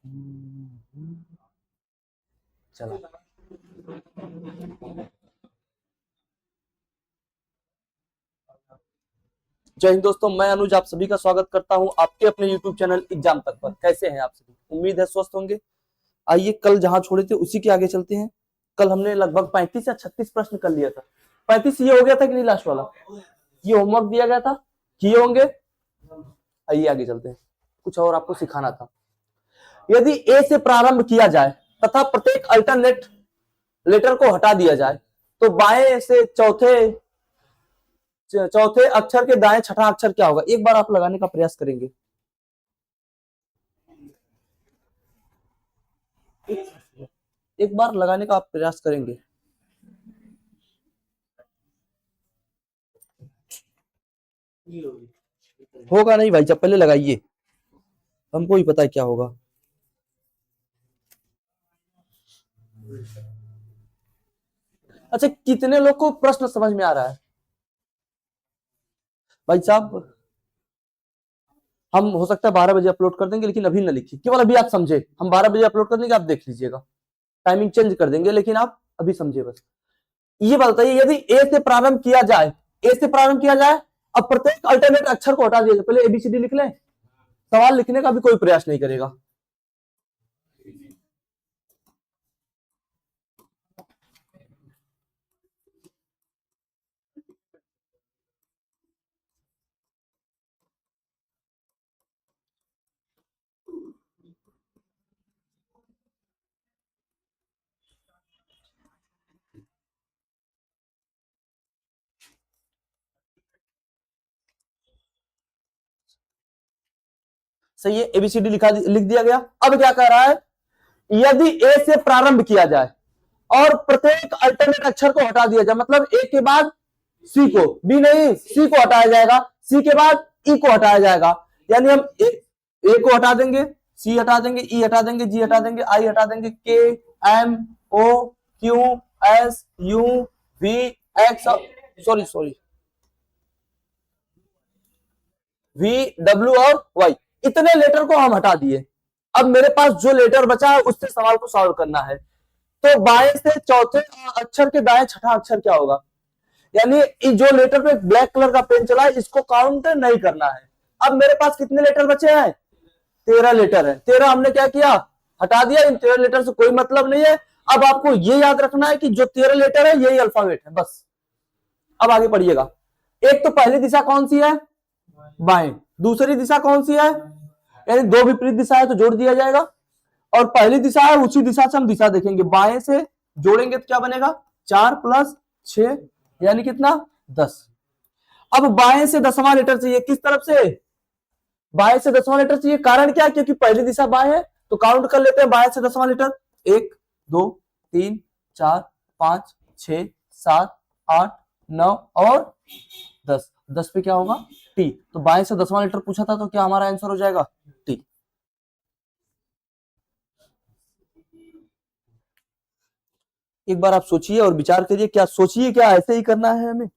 चला। जय हिंद दोस्तों, मैं अनुज आप सभी का स्वागत करता हूं आपके अपने YouTube चैनल एग्जाम तक पर। कैसे हैं आप सभी? उम्मीद है स्वस्थ होंगे। आइए कल जहां छोड़े थे उसी के आगे चलते हैं। कल हमने लगभग 35 या 36 प्रश्न कर लिया था। 35 ये हो गया था कि नहीं? लास्ट वाला ये होमवर्क दिया गया था, किए होंगे। आइए आगे चलते हैं, कुछ और आपको सिखाना था। यदि ए से प्रारंभ किया जाए तथा प्रत्येक अल्टरनेट लेटर को हटा दिया जाए तो बाएं से चौथे अक्षर के दाएं छठा अक्षर क्या होगा? एक बार आप लगाने का प्रयास करेंगे। एक बार लगाने का आप प्रयास करेंगे। होगा नहीं भाई, जब पहले लगाइए, हमको ही पता है क्या होगा। अच्छा, कितने लोग को प्रश्न समझ में आ रहा है? भाई साहब, हम हो सकता है 12 बजे अपलोड कर देंगे, लेकिन अभी ना लिखिए, केवल अभी आप समझे। हम 12 बजे अपलोड कर देंगे, आप देख लीजिएगा, टाइमिंग चेंज कर देंगे, लेकिन आप अभी समझे बस। ये बताइए, यदि ए से प्रारंभ किया जाए, ए से प्रारंभ किया जाए, अब प्रत्येक अल्टरनेट अक्षर को हटा दिया जाए। पहले एबीसीडी लिख लें, सवाल लिखने का भी कोई प्रयास नहीं करेगा। सही है, एबीसीडी लिख दिया गया। अब क्या कह रहा है? यदि ए से प्रारंभ किया जाए और प्रत्येक अल्टरनेट अक्षर को हटा दिया जाए, मतलब ए के बाद सी को, बी नहीं, सी को हटाया जाएगा, सी के बाद ई को हटाया जाएगा। यानी हम ए को हटा देंगे, सी हटा देंगे, ई हटा देंगे, जी हटा देंगे, आई हटा देंगे, K M O Q S U V X, sorry V W और वाई, इतने लेटर को हम हटा दिए। अब मेरे पास जो लेटर बचा है उससे सवाल को सॉल्व करना है। तो बाएं से चौथे अक्षर के दाएं छठा अक्षर क्या होगा? यानी जो लेटर पे ब्लैक कलर का पेन चला है इसको काउंट नहीं करना है। अब मेरे पास कितने लेटर बचे हैं? 13 लेटर है। 13 हमने क्या किया? हटा दिया। इन 13 लेटर से कोई मतलब नहीं है। अब आपको ये याद रखना है कि जो 13 लेटर है यही अल्फाबेट है, बस। अब आगे पढ़िएगा। एक तो पहली दिशा कौन सी है? बाएं। दूसरी दिशा कौन सी है? यानी दो विपरीत दिशा है तो जोड़ दिया जाएगा। और पहली दिशा है, उसी दिशा से हम दिशा देखेंगे। बाएं से जोड़ेंगे तो क्या बनेगा? 4 + 6 यानी कितना? 10। अब बाएं से 10वां लेटर चाहिए। किस तरफ से? बाएं से 10वां लेटर चाहिए। कारण क्या? क्योंकि पहली दिशा बाएं है, तो काउंट कर लेते हैं बाएं से 10वां लेटर। 1 2 3 4 5 6 7 8 9 और 10। 10 पे क्या होगा? टी। तो बाएं से 10वां लेटर पूछा था, तो क्या हमारा आंसर हो जाएगा? टी। एक बार आप सोचिए और विचार करिए। क्या सोचिए, क्या ऐसे ही करना है हमें?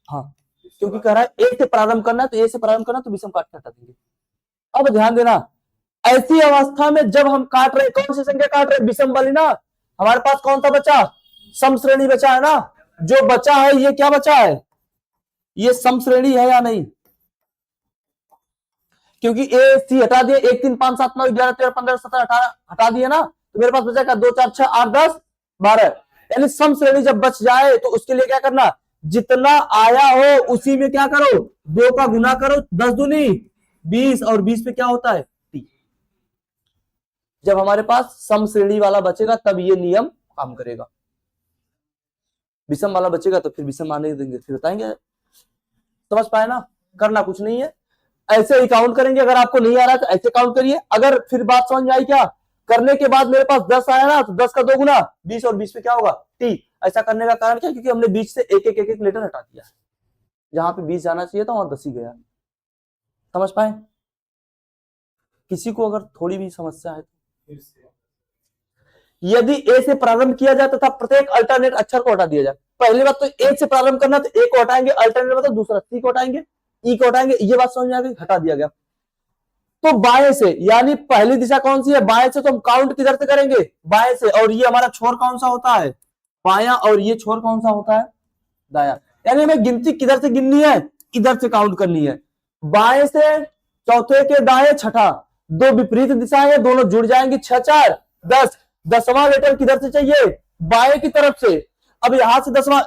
हाँ, क्योंकि कह रहा है ए से प्रारंभ करना है, तो ए से प्रारंभ करना, तो विषम काट के हटा देंगे। अब ध्यान देना, ऐसी अवस्था में जब हम काट रहे, कौन सी संख्या काट रहे? विषम वाली ना। हमारे पास कौन सा बचा? सम श्रेणी बचा है ना। जो बचा है ये क्या बचा है? ये सम श्रेणी है या नहीं? क्योंकि ए सी हटा दिए, 1 3 5 7 9 11 13 15 17 18 हटा दिए ना, तो मेरे पास बचा 2 4 6 8 10 12। यानी सम श्रेणी जब बच जाए तो उसके लिए क्या करना? जितना आया हो उसी में क्या करो? 2 का गुना करो। 10 दूनी 20, और 20 पे क्या होता है? टी। जब हमारे पास सम श्रेणी वाला बचेगा तब ये नियम काम करेगा। विषम वाला बचेगा तो फिर विषम आने देंगे, फिर बताएंगे। समझ पाए ना? करना कुछ नहीं है, ऐसे ही काउंट करेंगे। अगर आपको नहीं आ रहा है तो ऐसे काउंट करिए। अगर फिर बात समझ में आई क्या? करने के बाद मेरे पास 10 आया ना, तो 10 का 2 गुना 20, और 20 पे क्या होगा? टी। ऐसा करने का कारण क्या? क्योंकि हमने बीच से एक लेटर हटा दिया है। जहां पे 20 जाना चाहिए था वहां 10 ही गया। समझ पाए? किसी को अगर थोड़ी भी समस्या है तो यदि ए से प्रारंभ किया जाए तथा प्रत्येक अल्टरनेट अक्षर को हटा दिया जाए। पहली बात तो ए से प्रारंभ करना, तो ए को हटाएंगे, अल्टरनेट मतलब दूसरा, सी को हटाएंगे, ई को हटाएंगे। ये बात समझ में आ गई? हटा दिया गया। तो बाएं से, यानी पहली दिशा कौन सी है, बाएं से, तो हम काउंट किधर से करेंगे, बाएं से। और ये हमारा छोर कौन सा होता है, बायां, और ये छोर कौन सा होता है, दायां। यानी हमें गिनती किधर से गिननी है, इधर से काउंट करनी है। बाएं से चौथे के दाएं छठा, दो विपरीत दिशाएं हैं, दोनों जुड़ जाएंगी, 6 4 10। 10वां लेटर किधर से चाहिए, बाएं की तरफ से। अब यहां से 10वां,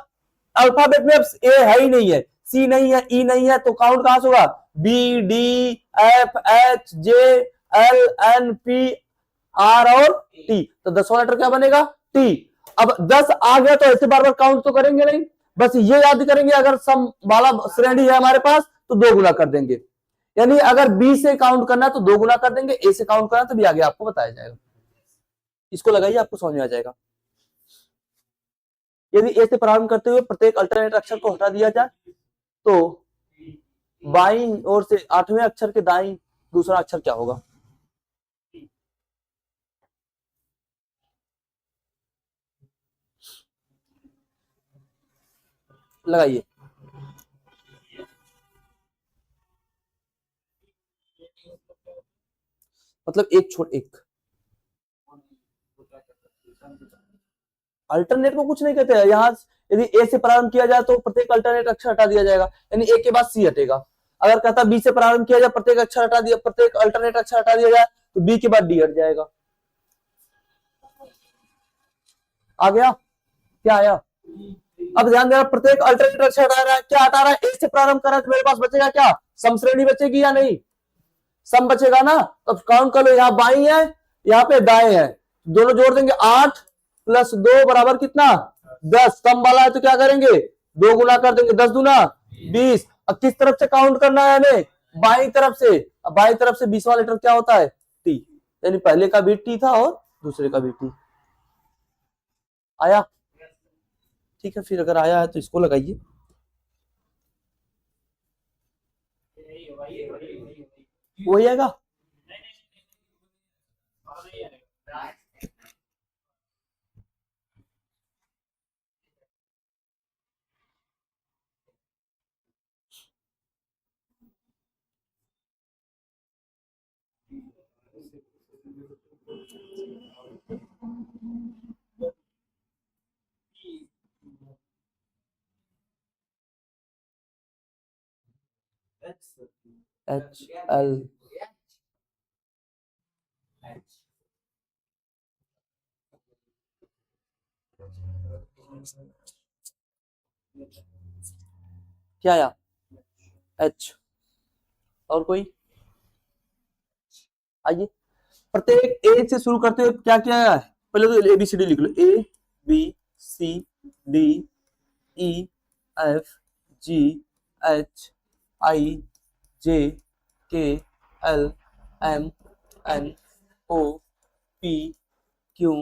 अल्फाबेट में अब ए है ही नहीं है, सी नहीं है, ई नहीं है, तो काउंट कहां से होगा, B D F H J L N P R और टी। तो 10वां लेटर क्या बनेगा, टी। अब 10 आ गया तो ऐसे बार बार काउंट तो करेंगे नहीं, बस ये याद करेंगे, अगर सम वाला श्रेणी है हमारे पास तो 2 गुना कर देंगे। यानी अगर बी से काउंट करना है तो 2 गुना कर देंगे, ए से काउंट करना तो भी आगे आपको बताया जाएगा। इसको लगाइए, आपको समझ में आ जाएगा। यदि ए से प्रारंभ करते हुए प्रत्येक अल्टरनेट अक्षर को हटा दिया जाए तो बाईं ओर से 8वें अक्षर के दाईं दूसरा अक्षर क्या होगा, लगाइए। मतलब एक छोड़ एक, अल्टरनेट को कुछ नहीं कहते हैं यहाँ। यदि ए से प्रारंभ किया जाए तो प्रत्येक अल्टरनेट अक्षर हटा दिया जाएगा, यानी ए के बाद सी हटेगा। अगर कहता बी से प्रारंभ किया जाए, प्रत्येक अक्षर हटा दिया, प्रत्येक अल्टरनेट अक्षर हटा दिया जाए तो बी के बाद डी हट जाएगा। आ गया, क्या आया, अब ध्यान देना, प्रत्येक अल्टरनेट अक्षर हटा रहा है, क्या हटा रहा है, ए से प्रारंभ कर रहा है, तो मेरे पास बचेगा क्या, सम श्रेणी बचेगी या नहीं, सम बचेगा ना। तो काउंट कर लो, यहाँ बाई है, यहाँ पे दाएं है, दोनों जोड़ देंगे, 8 + 2 बराबर कितना, 10। सम वाला है तो क्या करेंगे, 2 गुना कर देंगे, 10 दूना 20। अब किस तरफ से काउंट करना है हमें, बाई तरफ से। अब बाई तरफ से 20वां लेटर क्या होता है, टी, यानी पहले का भी टी था और दूसरे का भी टी। आया, ठीक है, फिर अगर आया है तो इसको लगाइए। वही आएगा, एच एल क्या आया, एच। और कोई, आइए, प्रत्येक ए से शुरू करते हुए क्या क्या है, पहले तो ए बी सी डी लिख लो, A B C D E F G H I J K L M N O P Q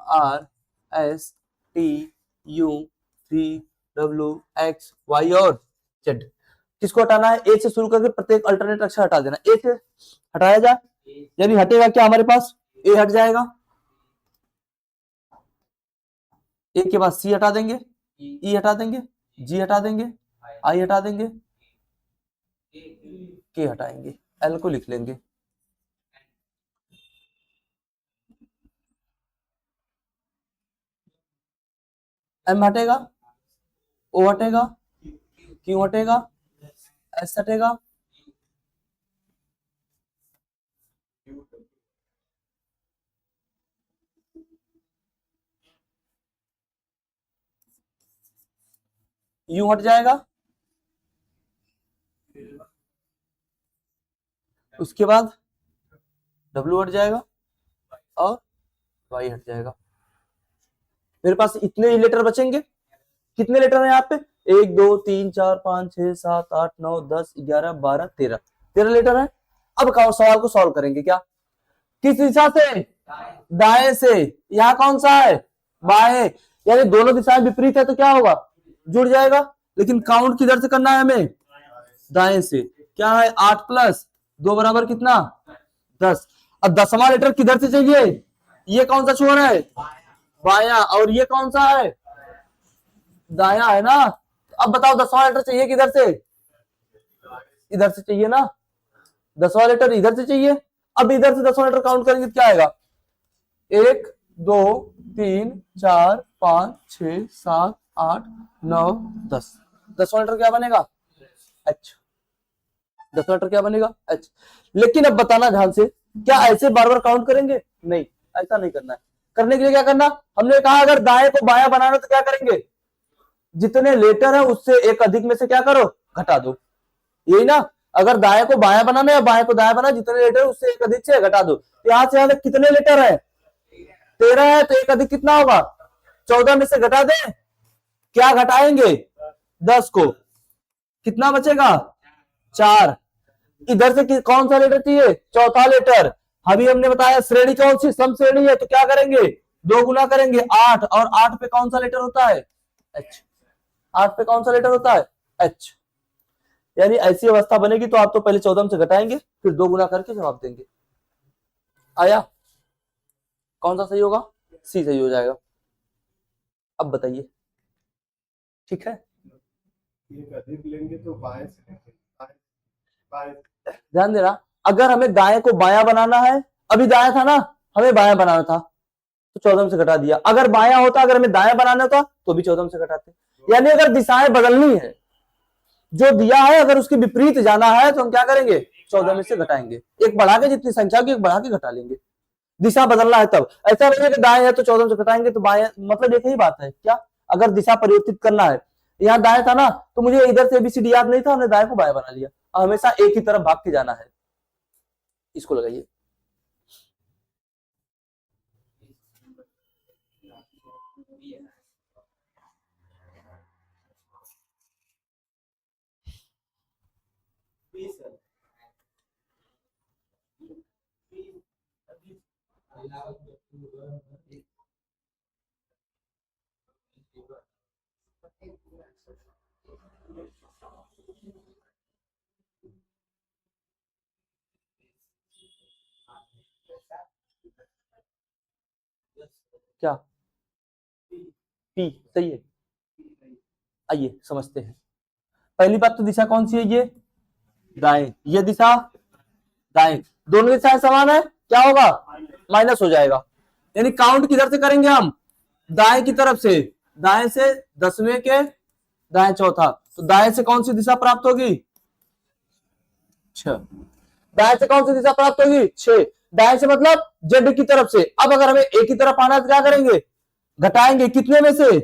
R S T U V W X Y और जेड। किसको हटाना है, ए से शुरू करके प्रत्येक अल्टरनेट अक्षर हटा देना, ए से हटाया जाए, यानी हटेगा क्या हमारे पास, ए हट जाएगा, ए के बाद सी हटा देंगे, ई हटा देंगे, जी हटा देंगे, आई हटा देंगे, के हटाएंगे, एल को लिख लेंगे, एम हटेगा, ओ हटेगा, क्यू हटेगा, एस हटेगा, यू हट जाएगा, उसके बाद डब्ल्यू हट जाएगा और वाई हट जाएगा। मेरे पास इतने ही लेटर बचेंगे, कितने लेटर हैं यहाँ पे, 1 2 3 4 5 6 7 8 9 10 11 12 13 लेटर है। अब सवाल को सॉल्व करेंगे, क्या, किस दिशा से, दाएं से, यहाँ कौन सा है, बाएं, यानी दोनों दिशाएं विपरीत है तो क्या होगा, जुड़ जाएगा। लेकिन काउंट किधर से करना है हमें, दाएं से। क्या है, 8 + 2 बराबर कितना, 10। अब 10वां लेटर किधर से चाहिए, ये कौन सा छोर है, बाया, और ये कौन सा है, दाया है ना। अब बताओ 10वां लेटर चाहिए किधर से, इधर से चाहिए ना, 10वां लेटर इधर से चाहिए। अब इधर से 10वां लेटर काउंट करेंगे तो क्या आएगा, 1 2 3 4 5 6 7 8 9 10। 10वां लेटर क्या बनेगा, एच। 10वां लेटर क्या बनेगा, एच। लेकिन अब बताना ध्यान से, क्या ऐसे बार बार काउंट करेंगे, नहीं, ऐसा नहीं करना है। करने के लिए क्या करना, हमने कहा अगर दाएं को बायां बनाना तो क्या करेंगे, जितने लेटर है उससे एक अधिक में से क्या करो, घटा दो, यही ना। अगर दाएं को बायां बनाना है, बाएं को दायां बनाना, जितने लेटर है उससे एक अधिक से घटा दो। यहां से यहां तक कितने लेटर है, 13 है, तो एक अधिक कितना होगा, 14 में से घटा दे, क्या घटाएंगे, 10 को, कितना बचेगा, 4। इधर से कौन सा लेटर चाहिए, चौथा लेटर। अभी हमने बताया श्रेणी कौन सी, सम श्रेणी है, तो क्या करेंगे, 2 गुना करेंगे, 8, और 8 पे कौन सा लेटर होता है, एच। 8 पे कौन सा लेटर होता है, एच। यानी ऐसी अवस्था बनेगी तो आप तो पहले 14 से घटाएंगे, फिर 2 गुना करके जवाब देंगे। आया, कौन सा सही होगा, सी सही हो जाएगा। अब बताइए, ठीक है, अधिक लेंगे तो बाएं से बाएं। ध्यान देना, अगर हमें दाएं को बायां बनाना है, अभी दायां था ना, हमें बायां बनाना था तो 14 से घटा दिया। अगर बायां होता, अगर हमें दायां बनाना था तो भी 14 से घटाते। यानी अगर दिशाएं बदलनी है, जो दिया है अगर उसके विपरीत जाना है तो हम क्या करेंगे, 14 में से घटाएंगे। एक बढ़ा के जितनी संख्या की एक बढ़ा के घटा लेंगे, दिशा बदलना है तब। ऐसा नहीं है कि दाएं है तो 14 से घटाएंगे तो बाएं, मतलब एक ही बात है क्या, अगर दिशा परिवर्तित करना है, यहाँ दाएं था ना तो मुझे इधर से एबीसीडी याद नहीं था, हमने दाएं को बाएं बना लिया। हमेशा एक ही तरफ भाग के जाना है, इसको लगाइए। क्या, पी सही है। आइए समझते हैं, पहली बात तो दिशा कौन सी है, ये दाएं, ये दिशा दाएं, दोनों दिशाएं समान है, क्या होगा, माइनस हो जाएगा। यानी काउंट किधर से करेंगे हम, दाएं की तरफ से, दाएं से 10वें के दाएं चौथा, तो दाएं से कौन सी दिशा प्राप्त होगी, 6। दाएं से कौन सी दिशा प्राप्त होगी, 6। दाएं से मतलब जेड की तरफ से। अब अगर हमें एक ही तरफ आना है तो क्या करेंगे, घटाएंगे, कितने में से,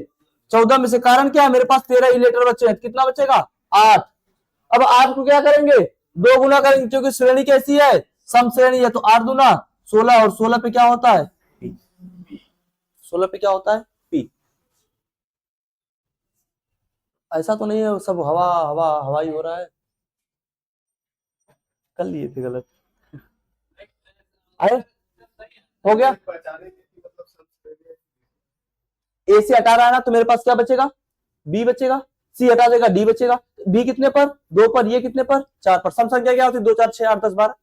14 में से। कारण क्या है, मेरे पास 13 ही लेटर बचे हैं, कितना बचेगा, 8। अब 8 को क्या करेंगे, 2 गुना करेंगे, क्योंकि श्रेणी कैसी है, सम श्रेणी है, तो 8 दूना 16, और 16 पे क्या होता है, 16 पे क्या होता है, पी। ऐसा तो नहीं है सब हवा हवा हवाई हो रहा है, कर लिए थे गलत, आए हो गया। ए से हटा रहा है ना, तो मेरे पास क्या बचेगा, बी बचेगा। सी हटा देगा, डी बचेगा। बी कितने पर, 2 पर, ये कितने पर, 4 पर। सम संख्या क्या होती है, 2 4 6 8 10 12।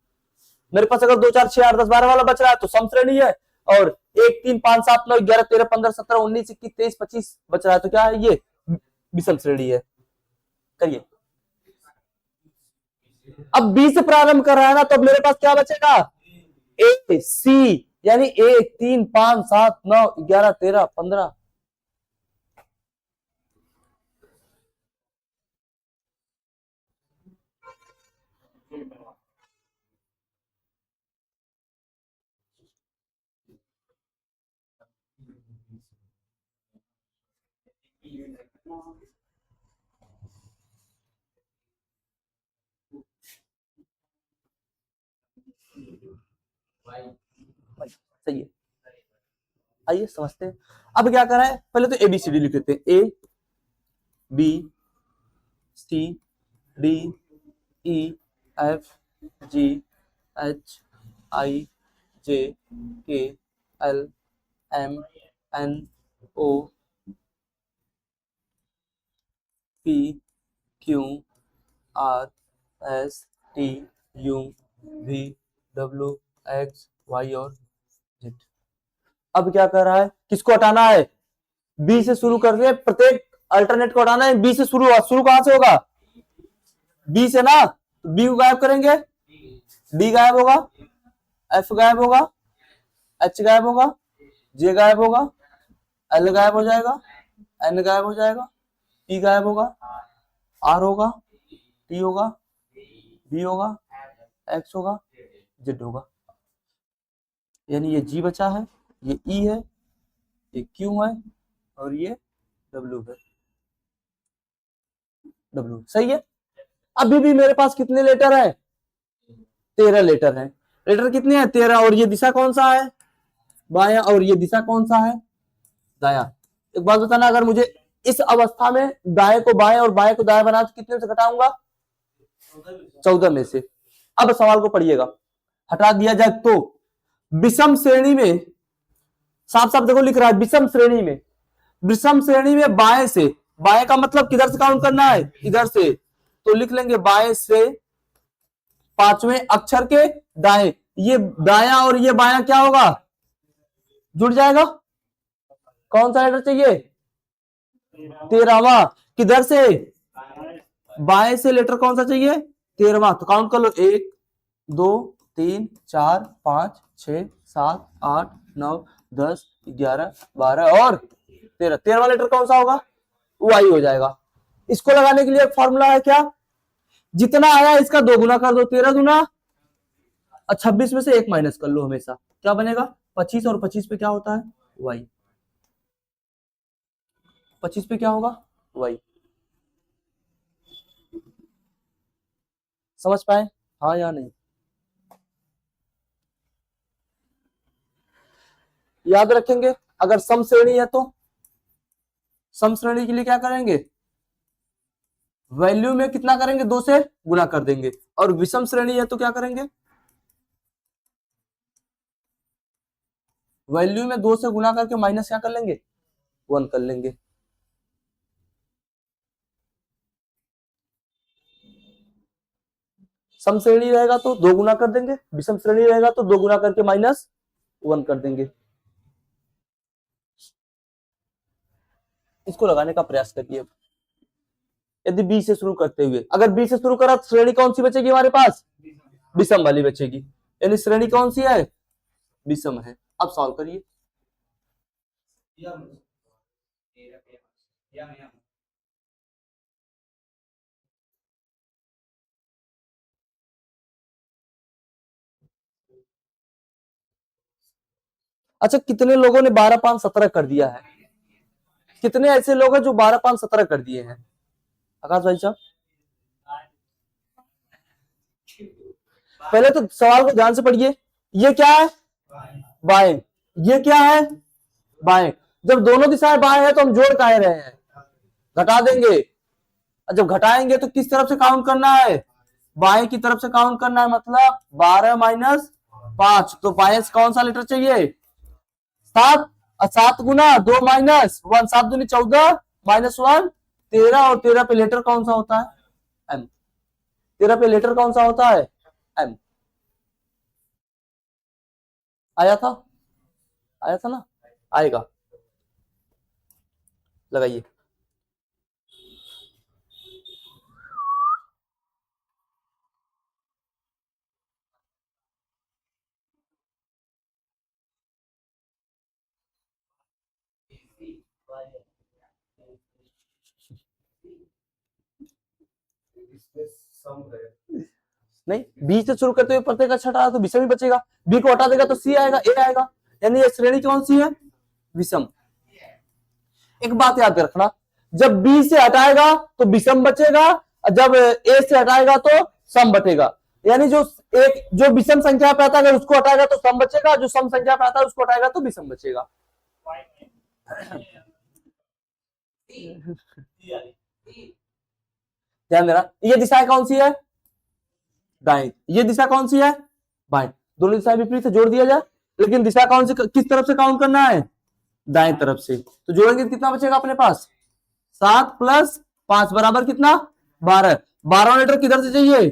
मेरे पास अगर 2 4 6 8 10 12 वाला बच रहा है तो सम श्रेणी है, और 1 3 5 7 9 11 13 15 17 19 21 23 25 बच रहा है तो क्या है, ये विषम श्रेणी है। करिए, अब बी से प्रारंभ कर रहा है ना, तो मेरे पास क्या बचेगा, ए सी, यानी 1 3 5 7 9 11 13 15। सही है, आइए समझते हैं। अब क्या कर रहा है, पहले तो एबीसीडी लिख लेते हैं, A B C D E F G H I J K L M N O P Q R S T U V W X Y और जेड। अब क्या कर रहा है, किसको हटाना है, बी से शुरू करके प्रत्येक अल्टरनेट को हटाना है। बी से शुरू कहां से होगा, बी से ना, बी को गायब करेंगे, डी गायब होगा, एफ गायब होगा, एच गायब होगा, जे गायब होगा, एल गायब हो जाएगा, एन गायब हो जाएगा, पी गायब होगा, आर होगा, टी होगा, बी होगा, एक्स होगा, जेड होगा। यानी ये जी बचा है, ये ई है, ये क्यू है और ये डब्ल्यू है। डब्ल्यू सही है। अभी भी मेरे पास कितने लेटर है? 13 लेटर है। लेटर कितने हैं? 13। और ये दिशा कौन सा है? बायां। और ये दिशा कौन सा है? दायां। एक बात बताना, अगर मुझे इस अवस्था में दाएं को बाएं और बाएं को दाएं बना तो कितने से घटाऊंगा? 14 में से। अब सवाल को पढ़िएगा। हटा दिया जाए तो विषम श्रेणी में, साफ साफ देखो लिख रहा है विषम श्रेणी में, विषम श्रेणी में बाएं से, बाएं का मतलब किधर से काउंट करना है? इधर से। तो लिख लेंगे बाएं से 5वें अक्षर के दाएं। ये दाया और ये बायां क्या होगा? जुड़ जाएगा। कौन सा लेटर चाहिए? 13वां। किधर से? बाएं से लेटर कौन सा चाहिए? 13वां। तो काउंट कर लो, 1 2 3 4 5 6 7 8 9 10 11 12 और 13। 13वां लेटर कौन सा होगा? वाई हो जाएगा। इसको लगाने के लिए एक फॉर्मूला है क्या? जितना आया इसका 2 गुना कर दो, 13 गुना 26 में से 1 माइनस कर लो हमेशा। क्या बनेगा? 25। और 25 पे क्या होता है? वाई। 25 पे क्या होगा? वाई। समझ पाए? हाँ या नहीं? याद रखेंगे, अगर सम श्रेणी है तो सम श्रेणी के लिए क्या करेंगे? वैल्यू में कितना करेंगे? 2 से गुना कर देंगे। और विषम श्रेणी है तो क्या करेंगे? वैल्यू में 2 से गुना करके माइनस क्या कर लेंगे? 1 कर लेंगे। सम श्रेणी रहेगा तो 2 गुना कर देंगे, विषम श्रेणी रहेगा तो 2 गुना करके माइनस 1 कर देंगे। इसको लगाने का प्रयास करिए। यदि बी से शुरू करते हुए, अगर बी से शुरू करा तो श्रेणी कौन सी बचेगी हमारे पास? विषम वाली बचेगी। यानी श्रेणी कौन सी है? विषम है। अब सॉल्व करिए। अच्छा, कितने लोगों ने 12 5 17 कर दिया है? कितने ऐसे लोग हैं जो 12 5 17 कर दिए हैं? आकाश भाई साहब, पहले तो सवाल को ध्यान से पढ़िए। ये क्या है? बाएं। ये क्या है? बाएं। जब दोनों दिशाएं बाएं हैं तो हम जोड़ काहे रहे हैं? घटा देंगे। जब घटाएंगे तो किस तरफ से काउंट करना है? बाएं की तरफ से काउंट करना है। मतलब 12 माइनस 5। तो बाएं से कौन सा लेटर चाहिए? 7। 7 गुना 2 माइनस 1, 7 दूनी 14 माइनस 1 13। और 13 पे लेटर कौन सा होता है? एम। 13 पे लेटर कौन सा होता है? एम। आया था? आया था ना? आएगा। लगाइए। इसमें सम है। नहीं, बी से शुरू करते हुए प्रत्येक अक्षर हटा तो विषम ही बचेगा। बी को हटा देगा तो सी आएगा, ए आएगा। यानी ये श्रेणी कौन सी है? विषम। एक बात याद रखना, जब बी से हटाएगा तो विषम बचेगा, और जब ए से हटाएगा तो सम बचेगा। यानी जो विषम संख्या पे आता है अगर उसको हटाएगा तो सम बचेगा, जो सम संख्या पे आता है उसको हटाएगा तो विषम बचेगा। ध्यान देना, ये दिशा कौन सी है? दाएं। ये दिशा कौन सी है? बाएं। दोनों दिशाएं विपरीत से जोड़ दिया जाए, लेकिन दिशा कौन सी, किस तरफ से काउंट करना है? दाएं तरफ से। तो जोड़ेंगे कितना बचेगा अपने पास? 7 प्लस 5 बराबर कितना? 12। 12 लेटर किधर से चाहिए?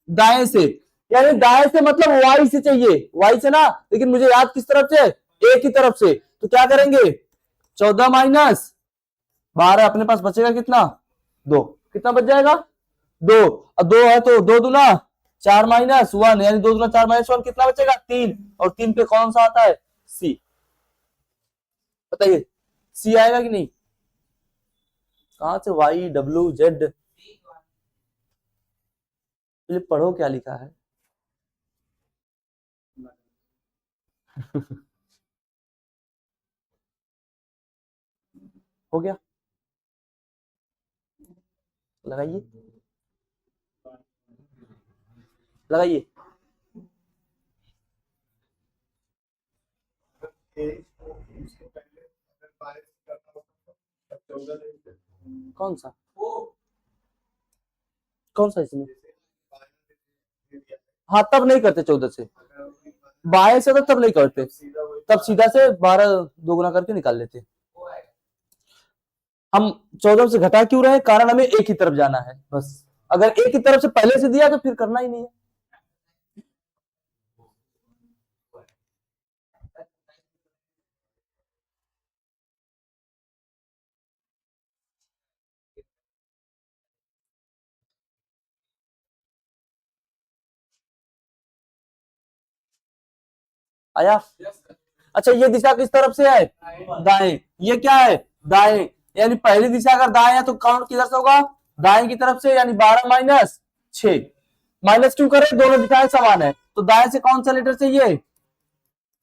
दाएं से। यानी दाएं से मतलब वाई से चाहिए। वाई से ना, लेकिन मुझे याद किस तरफ से? ए की तरफ से। तो क्या करेंगे? 14 माइनस 12 अपने पास बचेगा कितना? 2। कितना बच जाएगा? 2। और 2 है तो 2 दूना 4 माइनस 1 यानी 2 दूना 4 माइनस 1 कितना बचेगा 3, और 3 पे कौन सा आता है सी, बताइए सी आएगा कि नहीं, कहां से वाई डब्ल्यू जेड, पढ़ो क्या लिखा है। हो गया, लगाइए लगाइए। इसके पहले अगर बारिश करता हो तो 14 दिन कौन सा कौन सा इसमें, हाँ तब नहीं करते 14 से, बाएं से तो तब नहीं करते, तब सीधा से 12 दोगुना करके निकाल लेते। हम 14 से घटा क्यों रहे, कारण हमें एक ही तरफ जाना है बस, अगर एक ही तरफ से पहले से दिया तो फिर करना ही नहीं है। आया, अच्छा ये दिशा किस तरफ से है, दाएं, ये क्या है दाएं, यानी पहली दिशा अगर दाएं है तो काउंट किधर से होगा, दाएं की तरफ से, यानी 12 माइनस 6, माइनस क्यों करें, दोनों दिशाएं समान है, तो दाएं से कौन सा लेटर चाहिए,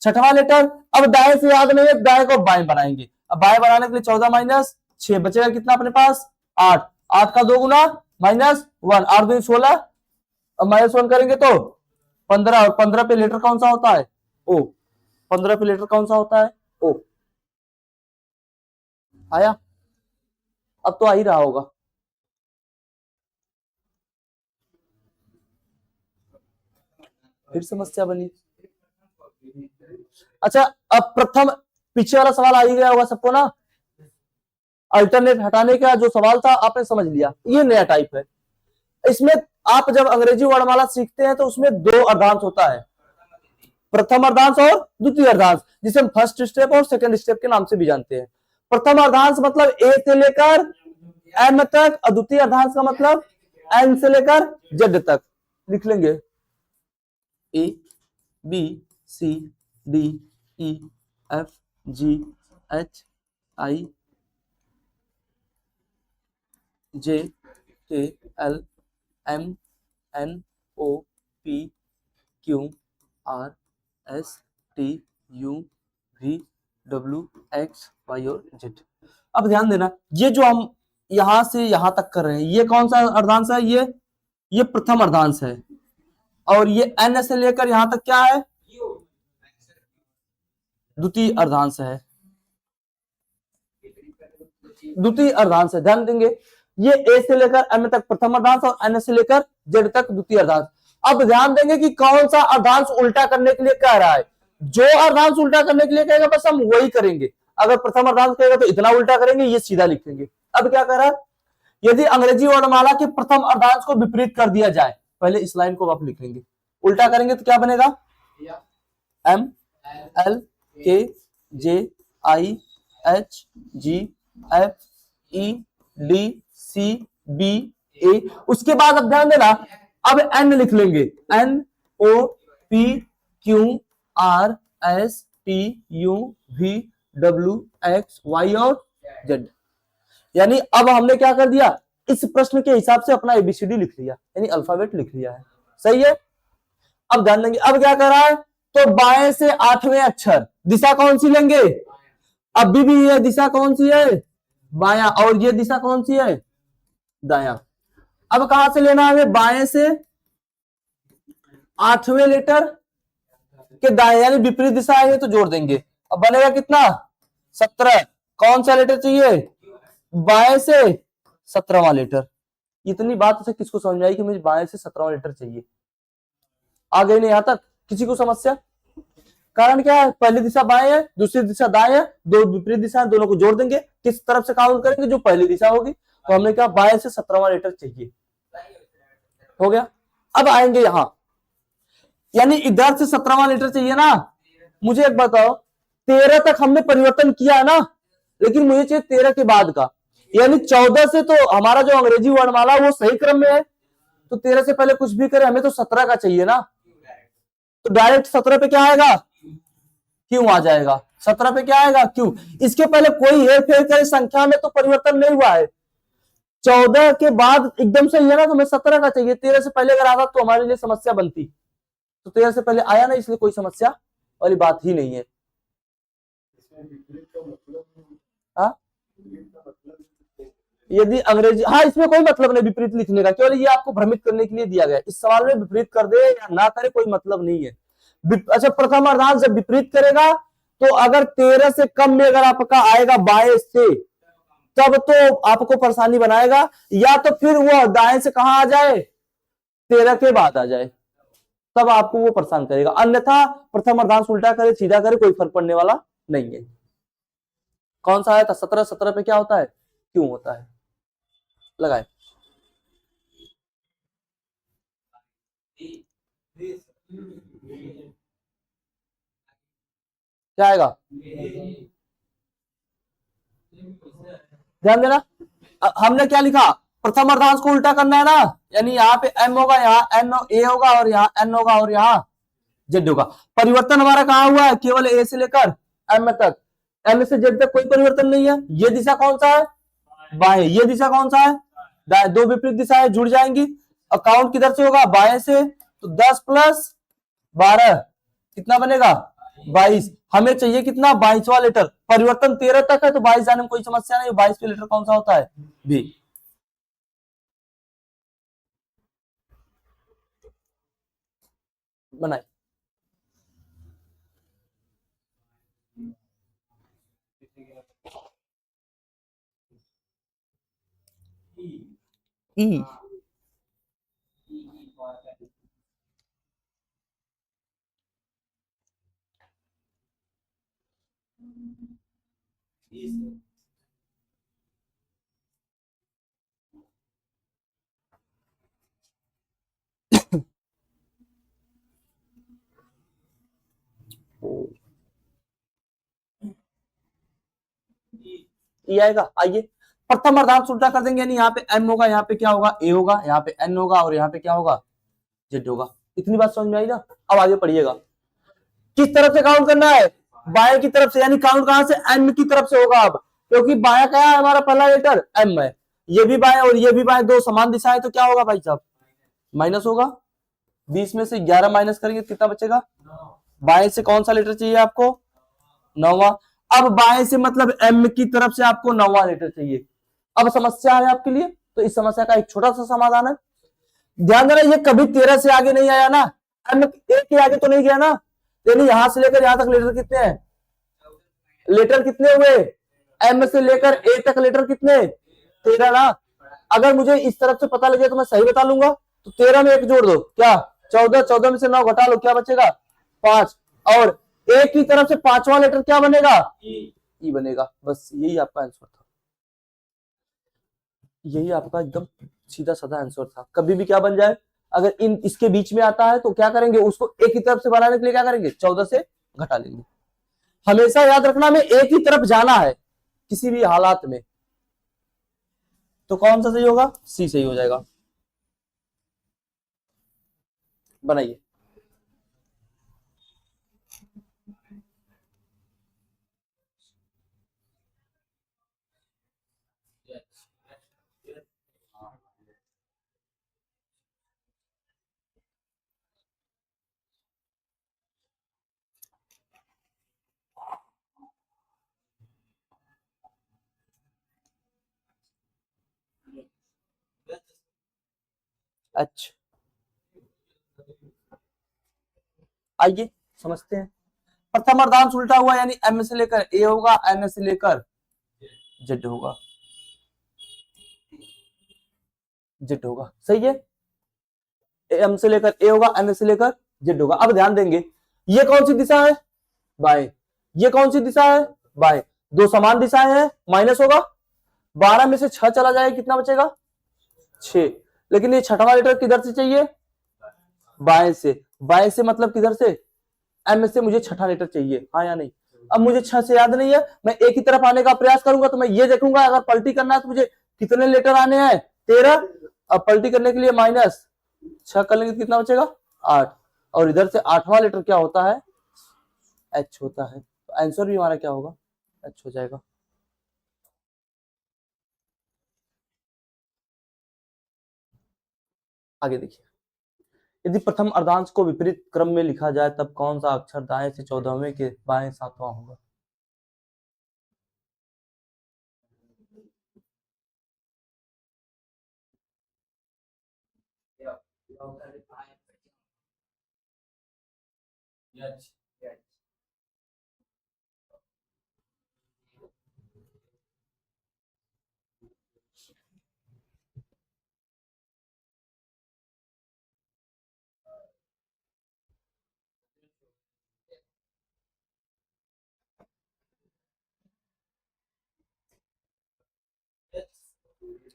छठवां लेटर। अब दाएं से याद नहीं है, दाएं को बाएं बनाएंगे, अब बाएं बनाने के लिए 14 माइनस 6 बचेगा कितना अपने पास 8, 8 का 2 गुना माइनस 1, 8 दूनी 16, अब माइनस 1 करेंगे तो 15, और 15 पे लेटर कौन सा होता है ओ, 15 पे लेटर कौन सा होता है ओ, आया, अब तो आ ही रहा होगा। फिर समस्या बनी, अच्छा अब प्रथम, पीछे वाला सवाल आ ही गया होगा सबको ना, अल्टरनेट हटाने का जो सवाल था आपने समझ लिया, ये नया टाइप है। इसमें आप जब अंग्रेजी वर्णमाला सीखते हैं तो उसमें 2 अर्धांश होता है, प्रथम अर्धांश और द्वितीय अर्धांश, जिसे हम फर्स्ट स्टेप और सेकंड स्टेप के नाम से भी जानते हैं। प्रथम अर्धांश मतलब ए से लेकर एम तक, और द्वितीय अर्धांश का मतलब एन से लेकर जेड तक। लिख लेंगे A B C D E F G H I J K L M N O P Q R S T U V W X Y और जेड। अब ध्यान देना, ये जो हम यहां से यहां तक कर रहे हैं, ये कौन सा अर्धांश है, ये प्रथम अर्धांश है, और ये एन से लेकर यहां तक क्या है, द्वितीय अर्धांश है, द्वितीय अर्धांश है, ध्यान देंगे। ये ए से लेकर एम तक प्रथम अर्धांश और एन से लेकर जेड तक द्वितीय अर्धांश। अब ध्यान देंगे कि कौन सा अर्धांश उल्टा करने के लिए कह रहा है, जो अर्धांश उल्टा करने के लिए कहेगा बस हम वही करेंगे, अगर प्रथम अर्धांश कहेगा तो इतना उल्टा करेंगे, ये सीधा लिखेंगे। अब क्या कह रहा है, यदि अंग्रेजी वर्णमाला के प्रथम अर्धांश को विपरीत कर दिया जाए, पहले इस लाइन को आप लिख लेंगे, उल्टा करेंगे तो क्या बनेगा, M L K J I H G F E D C B A, उसके बाद अब ध्यान देना, अब एन लिख लेंगे, N O P Q R S T U V W X Y और जेड। यानी अब हमने क्या कर दिया, इस प्रश्न के हिसाब से अपना एबीसीडी लिख लिया, यानी अल्फाबेट लिख लिया है, सही है। अब ध्यान देंगे, अब क्या कर रहा है, तो बाएं से 8वें अक्षर, दिशा कौन सी लेंगे, अभी भी ये दिशा कौन सी है, बायां, और ये दिशा कौन सी है, दायां। अब कहां से लेना है, बाएं से 8वें लेटर के दाएं, यानी विपरीत दिशा है तो जोड़ देंगे, अब बनेगा कितना 17, कौन सा लेटर चाहिए, बाएं से 17वां लेटर। इतनी बात से किसको समझ में आई कि मुझे बाएं से 17वां लेटर चाहिए, आ गई नहीं यहां तक किसी को समस्या, कारण क्या है, पहली दिशा बाएं है, दूसरी दिशा दाएं है, दो विपरीत दिशा है, दोनों को जोड़ देंगे, किस तरफ से काउंट करेंगे, जो पहली दिशा होगी, तो हमने कहा बाएं से 17वां लेटर चाहिए, हो गया। अब आएंगे यहां, यानी इधर से 17वां लेटर चाहिए ना, मुझे एक बताओ 13 तक हमने परिवर्तन किया है ना, लेकिन मुझे चाहिए 13 के बाद का, यानी 14 से तो हमारा जो अंग्रेजी वर्णमाला वो सही क्रम में है, तो 13 से पहले कुछ भी करे, हमें तो 17 का चाहिए ना, तो डायरेक्ट 17 पे क्या आएगा, क्यों आ जाएगा, 17 पे क्या आएगा, क्यों। इसके पहले कोई हेरफेर करे संख्या में तो परिवर्तन नहीं हुआ है, 14 के बाद एकदम से है ना, तो हमें 17 का चाहिए, 13 से पहले अगर आता तो हमारे लिए समस्या बनती, तो 13 से पहले आया ना, इसलिए कोई समस्या वाली बात ही नहीं है। हाँ, यदि अंग्रेजी, हाँ इसमें कोई मतलब नहीं विपरीत लिखने का, केवल ये आपको भ्रमित करने के लिए दिया गया, इस सवाल में विपरीत कर दे या ना करे कोई मतलब नहीं है। अच्छा, प्रथम अर्धांश जब विपरीत करेगा तो अगर 13 से कम में अगर आपका आएगा 22 से, तब तो आपको परेशानी बनाएगा, या तो फिर वो दाएं से कहां आ जाए, 13 के बाद आ जाए, तब आपको वो परेशान करेगा, अन्यथा प्रथम अर्धांश उल्टा करे सीधा करे कोई फर्क पड़ने वाला नहीं है। कौन सा आया था, 17, 17 पे क्या होता है, क्यों होता है, लगाए क्या आएगा, ध्यान देना, हमने क्या लिखा, प्रथम अर्धांश को उल्टा करना है ना, यानी यहाँ पे m होगा, यहाँ n ए होगा, और यहाँ n होगा, और यहाँ z होगा। परिवर्तन हमारा कहाँ हुआ है, केवल a से लेकर m तक, m से z तक कोई परिवर्तन नहीं है। ये दिशा कौन सा है, बाएं, ये दिशा कौन सा है, दाएं, दो विपरीत दिशाएं जुड़ जाएंगी, अकाउंट किधर से होगा, बाएं से, तो 10 प्लस 12 कितना बनेगा, 22, हमें चाहिए कितना, 22वां लेटर, परिवर्तन 13 तक है तो 22 जाने में कोई समस्या नहीं, 22 पे लेटर कौन सा होता है, बी। बनाए ई, ई आएगा। आइए प्रथम अर्धांश उल्टा कर देंगे, यानी यहाँ पे m होगा, यहाँ पे क्या होगा, a होगा, यहाँ पे n होगा, और यहाँ पे क्या होगा, z होगा। इतनी बात समझ में आई ना, अब आगे पढ़िएगा, किस तरफ से काउंट करना है, बाएं की तरफ से, यानी काउंट कहां से, m की तरफ से होगा अब, क्योंकि बाया क्या है, हमारा पहला लेटर m है, ये भी बाएं और ये भी बाएं, दो समान दिशाएं, तो क्या होगा भाई साहब, माइनस होगा, 20 में से 11 माइनस करेंगे कितना बचेगा, बाएं से कौन सा लेटर चाहिए आपको, 9वां। अब बाएं से मतलब m की तरफ से आपको 9वां लेटर चाहिए। अब समस्या है आपके लिए, तो इस समस्या का एक छोटा सा समाधान है, ध्यान देना, ये कभी 13 से आगे नहीं आया ना, m एक के आगे तो नहीं गया ना, यानी यहां से लेकर यहां तक लेटर कितने हैं, लेटर कितने हुए, m से लेकर a तक लेटर कितने, 13 ना। अगर मुझे इस तरफ से पता लगे तो मैं सही बता लूंगा, तो 13 में एक जोड़ दो, क्या 14, 14 में से 9 घटा लो, क्या बचेगा 5, और एक की तरफ से 5वां लेटर क्या बनेगा, ई बनेगा। बस यही आपका आंसर था, यही आपका एकदम सीधा साधा आंसर था। कभी भी क्या बन जाए, अगर इन इसके बीच में आता है तो क्या करेंगे, उसको एक की तरफ से बनाने के लिए क्या करेंगे, 14 से घटा लेंगे। हमेशा याद रखना हमें एक ही तरफ जाना है किसी भी हालात में, तो कौन सा सही होगा, सी सही हो जाएगा। बनाइए, अच्छा आइए समझते हैं। प्रथम अर्धांश उल्टा हुआ, यानी m से लेकर a होगा, n से लेकर z होगा, z होगा, सही है, m से लेकर a होगा, n से लेकर z होगा। अब ध्यान देंगे, ये कौन सी दिशा है, बाएं, ये कौन सी दिशा है, बाएं, दो समान दिशाएं हैं, माइनस होगा, 12 में से 6 चला जाएगा, कितना बचेगा 6, लेकिन ये छठवां लेटर किधर से चाहिए, बाएं से, बाएं से मतलब किधर से, m से मुझे छठा लेटर चाहिए, हाँ या नहीं। अब मुझे 6 से याद नहीं है, मैं एक ही तरफ आने का प्रयास करूंगा, तो मैं ये देखूंगा अगर पलटी करना है तो मुझे कितने लेटर आने हैं, 13, अब पलटी करने के लिए माइनस, छह कर लेंगे तो कितना बचेगा? 8। और इधर से 8वां लेटर क्या होता है? एच होता है। तो आंसर भी हमारा क्या होगा? एच हो जाएगा। आगे देखिए, यदि प्रथम अर्धांश को विपरीत क्रम में लिखा जाए तब कौन सा अक्षर दाएं से 14वें के बाएं 7वां होगा?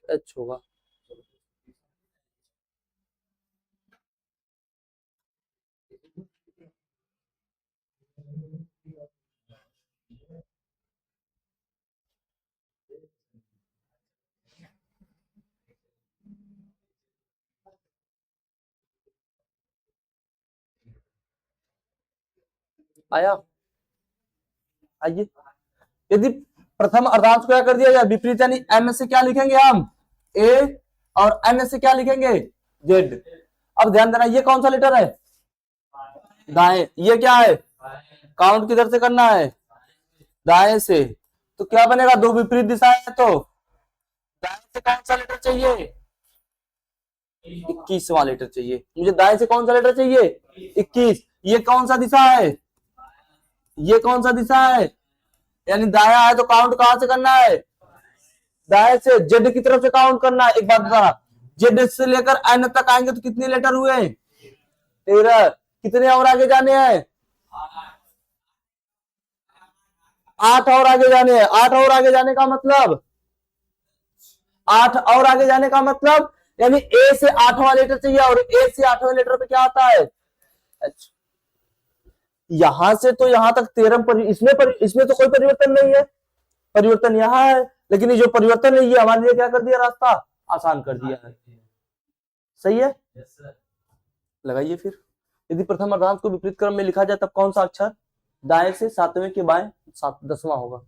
एच होगा। आया? आइए, यदि प्रथम अर्धांश को क्या कर दिया जाए? विपरीत, यानी एम से क्या लिखेंगे हम? ए, और एन से क्या लिखेंगे? जेड। अब ध्यान देना, ये कौन सा लेटर है? दाएं। ये क्या है? काउंट किधर से करना है? दाएं से। तो क्या बनेगा? दो विपरीत दिशाएं है तो दाएं से कौन सा लेटर चाहिए? 21वां लेटर चाहिए मुझे। दाएं से कौन सा लेटर चाहिए? 21। ये कौन सा दिशा है? ये कौन सा दिशा है? यानी दाया है तो काउंट कहां से करना है? दाएं से। जेड की तरफ से काउंट करना है। एक बात बता, जेड से लेकर एन तक आएंगे तो कितने लेटर हुए? 13। कितने और आगे जाने हैं? 8 और आगे जाने हैं। 8 और आगे जाने का मतलब, 8 और आगे जाने का मतलब, यानी ए से 8वां लेटर चाहिए, और ए से 8वें लेटर पे क्या आता है? एच। यहां से तो यहां तक 13 पर, इसमें तो कोई परिवर्तन नहीं है। परिवर्तन यहाँ है, लेकिन ये जो परिवर्तन है ये हमारे लिए क्या कर दिया? रास्ता आसान कर दिया है। सही है? लगाइए फिर, यदि प्रथम अर्धांश को विपरीत क्रम में लिखा जाए तब कौन सा अक्षर दाएं से 7वें के बाएं 10वां होगा?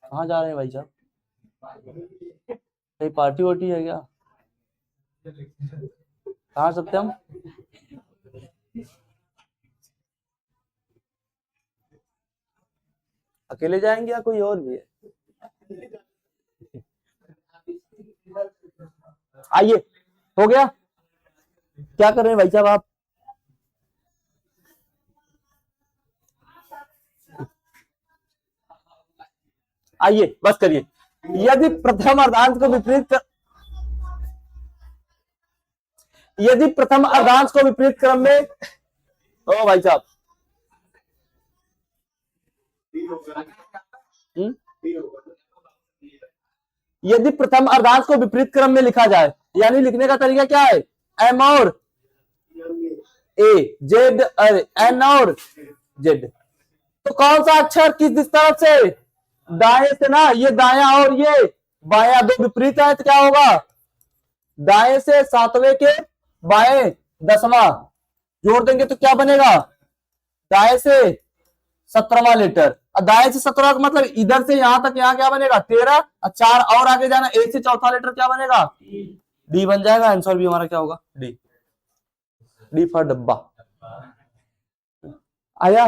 कहाँ जा रहे हैं भाई साहब? कहीं पार्टी वार्टी है क्या? कहाँ सकते हम? अकेले जाएंगे या कोई और भी है? आइए, हो गया? क्या कर रहे हैं भाई साहब आप? आइए बस करिए। यदि प्रथम अर्धांश को विपरीत यदि प्रथम अर्धांश को विपरीत क्रम में, ओ भाई साहब, यदि प्रथम अर्धांश को विपरीत क्रम में लिखा जाए, यानी लिखने का तरीका क्या है? एम और ए, जेड, एन और जेड। तो कौन सा अक्षर किस तरफ से? दाएं से ना। ये दाया और ये बाया, दो विपरीत है तो क्या होगा? दाएं से 7वें के बाएं 10वां जोड़ देंगे तो क्या बनेगा? दाएं से 17वां लेटर। और दाएं से 17 का मतलब इधर से यहां तक, यहाँ क्या बनेगा? 13। और 4 और आगे जाना, ए से चौथा लेटर क्या बनेगा? डी बन जाएगा। आंसर भी हमारा क्या होगा? डी। डी फॉर डब्बा। आया?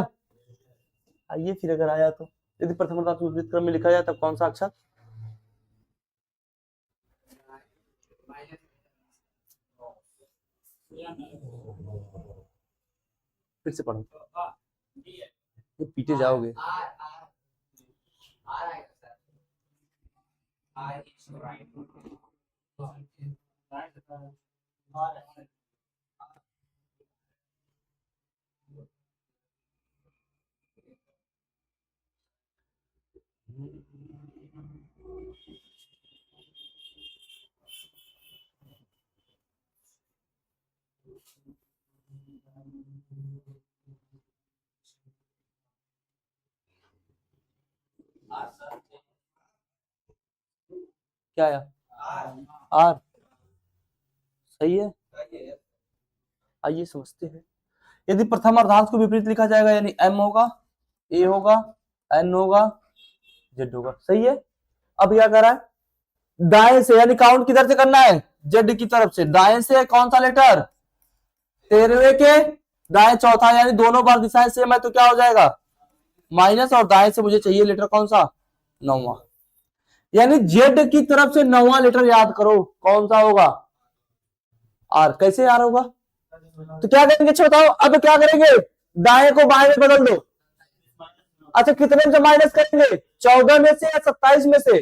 आइए फिर, अगर आया तो, यदि प्रथम अर्धांश को विपरीत क्रम में लिखा जाए तब कौन सा अक्षर? फिर से पढ़ो, ये पीटे जाओगे। क्या आया? आर। सही है, आइए समझते हैं। यदि प्रथम अर्धांश को विपरीत लिखा जाएगा यानी m होगा, a होगा, n होगा, z होगा। सही है। अब क्या करा है, दाएं से यानी काउंट किधर से करना है, z की तरफ से। दाएं से कौन सा लेटर, 13वें के दाएं चौथा, यानी दोनों बार दिशाएं सेम है तो क्या हो जाएगा माइनस, और दाएं से मुझे चाहिए लेटर कौन सा, 9वां, यानी z की तरफ से 9वां लेटर याद करो कौन सा होगा, आर। कैसे यार होगा, तो क्या करेंगे बताओ, अब क्या करेंगे, दाएं को बाएं में बदल दो। अच्छा कितने में से माइनस करेंगे, 14 में से या 27 में से,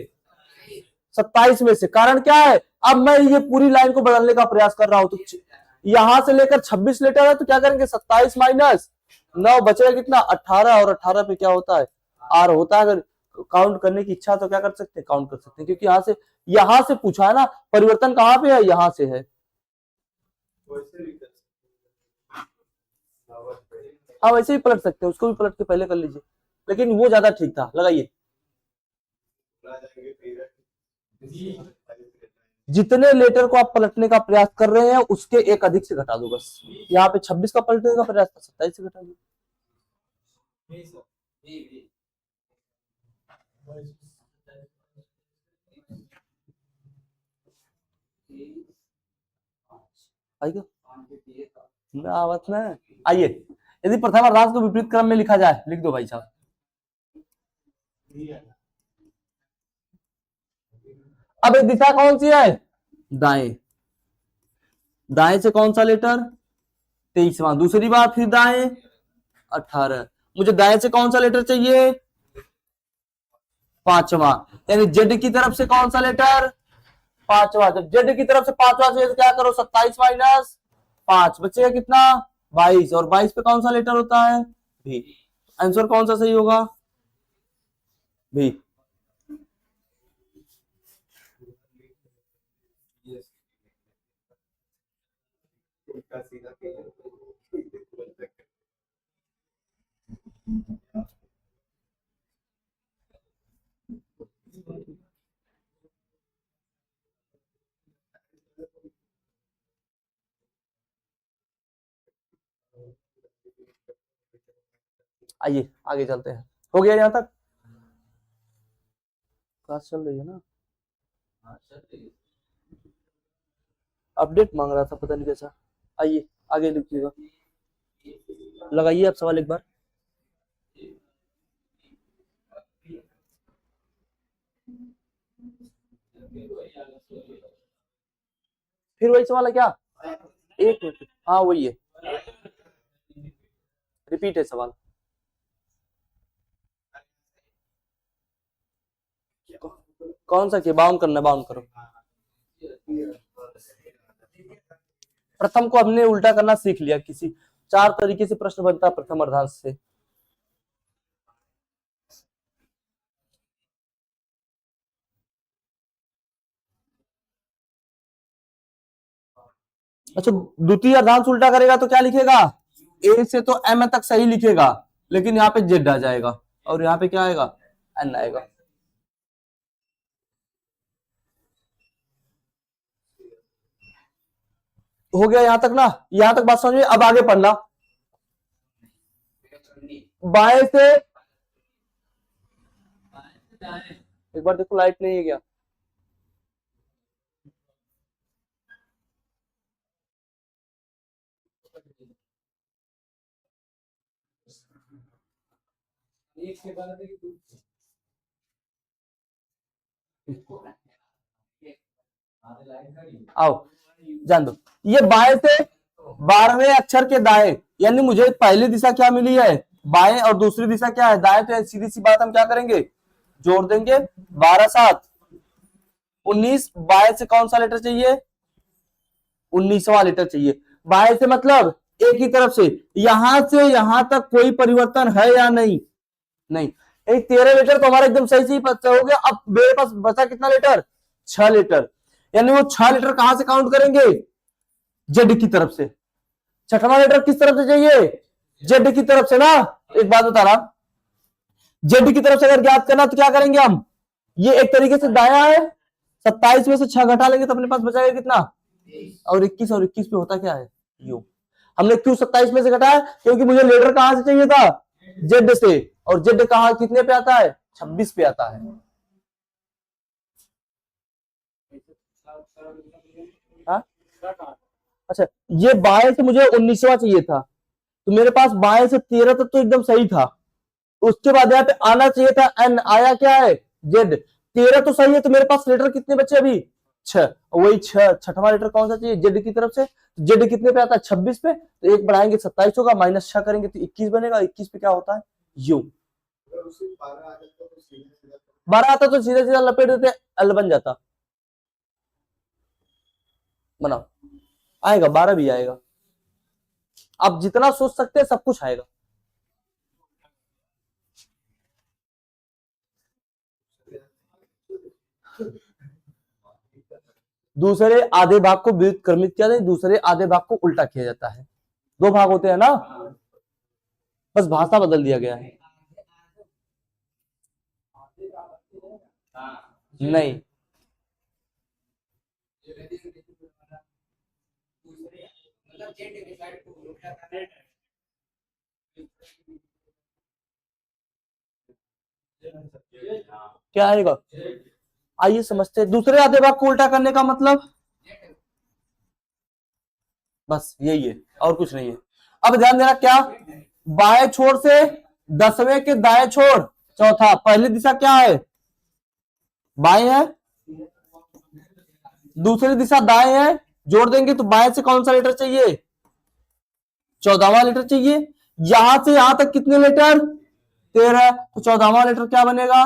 27 में से। कारण क्या है, अब मैं ये पूरी लाइन को बदलने का प्रयास कर रहा हूं, तो यहां से लेकर 26 लेटर है तो क्या करेंगे 27 माइनस 9 बचेगा कितना 18, और 18 पे क्या होता है आर होता है। अगर काउंट करने की इच्छा तो क्या कर सकते हैं, काउंट कर सकते हैं, क्योंकि यहां से पूछा है ना, परिवर्तन कहां पे है, यहां से है। हाँ वैसे ही पलट सकते हैं, उसको भी पलट के पहले कर लीजिए, लेकिन वो ज्यादा ठीक था। लगाइए, जितने लेटर को आप पलटने का प्रयास कर रहे हैं उसके एक अधिक से घटा दो बस। यहाँ पे 26 का पलटने का प्रयास था, 27 से घटा दो। आवत में आइए, यदि प्रथम अर्धांश को विपरीत क्रम में लिखा जाए, लिख दो भाई साहब। अब एक दिशा कौन सी है, दाएं। दाएं से कौन सा लेटर, 23वां। दूसरी बार फिर दाएं 18। मुझे दाएं से कौन सा लेटर चाहिए, 5वां, यानी जेड की तरफ से कौन सा लेटर, 5वां। जब जेड की तरफ से 5वां चाहिए तो क्या करो, 27 माइनस 5 बचेगा कितना 22, और 22 पे कौन सा लेटर होता है, भी। आंसर कौन सा सही होगा, भी। आइए आगे चलते हैं। हो गया यहां तक, क्लास चल रही है ना, अपडेट मांग रहा था पता नहीं कैसा। आइए आगे लिखिएगा, लगाइए आप सवाल एक बार। फिर वही सवाल है क्या, एक मिनट, हाँ वही है, रिपीट है सवाल। कौन सा किया, बाउंड करना, बाउंड करो। प्रथम को हमने उल्टा करना सीख लिया, किसी 4 तरीके से प्रश्न बनता है प्रथम अर्धांश से। अच्छा द्वितीय अर्धांश उल्टा करेगा तो क्या लिखेगा, ए से तो एम तक सही लिखेगा, लेकिन यहाँ पे जेड आ जाएगा, और यहाँ पे क्या आएगा, एन आएगा। हो गया यहां तक ना, यहां तक बात समझ में। अब आगे पढ़ना, बाएं से, एक बार देखो लाइट नहीं है क्या, आओ जान दो। ये बाएं से 12वें अक्षर के दाएं, यानी मुझे पहली दिशा क्या मिली है, बाएं, और दूसरी दिशा क्या है, दाएं। तो सीधी सी बात हम क्या करेंगे, जोड़ देंगे, 12 7 19। बाएं से कौन सा लेटर चाहिए, 19वां लेटर चाहिए। बाएं से मतलब एक ही तरफ से, यहां से यहां तक कोई परिवर्तन है या नहीं, नहीं। 13 लेटर तो हमारा एकदम सही पता हो गया। अब मेरे पास बचा कितना लेटर, 6 लेटर, यानी वो 6 लेटर कहां से काउंट करेंगे, जेड की तरफ से। छठवां लेटर किस तरफ से चाहिए, जेड की तरफ से ना। एक बात बता रहा, जेड की तरफ से अगर ज्ञात करना तो क्या करेंगे हम, ये एक तरीके से दाया है, 27 में से 6 घटा लेंगे तो अपने पास बचाएगा कितना, और 21 पे होता क्या है यू। हमने क्यों 27 में से घटाया, क्योंकि मुझे लेटर कहां से चाहिए था, जेड से, और जेड कहां कितने पे आता है, 26 पे आता है। हाँ? अच्छा, ये बाएं से मुझे 19वां चाहिए था, तो मेरे पास बाएं से 13 तक तो एकदम सही था। उसके बाद यहाँ पे आना चाहिए था एन, आया क्या है जेड, 13 तो सही है, तो मेरे पास लेटर कितने बचे अभी, 6, वही 6, छठवां लेटर कौन सा चाहिए, जेड की तरफ से। जेड कितने पे आता है, 26 पे, तो एक बढ़ाएंगे 27 होगा, -6 करेंगे तो 21 बनेगा, 21 पे क्या होता है यू। अगर उसे 12 आ जाता तो सीधे सीधा 12 आता तो सीधा सीधा लपेट देते, एल बन जाता, बनाओ, आएगा 12 भी आएगा, आप जितना सोच सकते हैं सब कुछ आएगा। दूसरे आधे भाग को व्युत्क्रमित किया जाए, दूसरे आधे भाग को उल्टा किया जाता है, 2 भाग होते हैं ना, बस भाषा बदल दिया गया है। नहीं, क्या आएगा, आइए समझते हैं। दूसरे आधे भाग को उल्टा करने का मतलब बस यही है, और कुछ नहीं है। अब ध्यान देना, क्या बाएं छोर से 10वें के दाएं छोर चौथा, पहली दिशा क्या है, बाएं है, दूसरी दिशा दाएं है, जोड़ देंगे तो बाएं से कौन सा लेटर चाहिए, 14वां लेटर चाहिए। यहां से यहां तक कितने लेटर, 13, तो 14वां लेटर क्या बनेगा,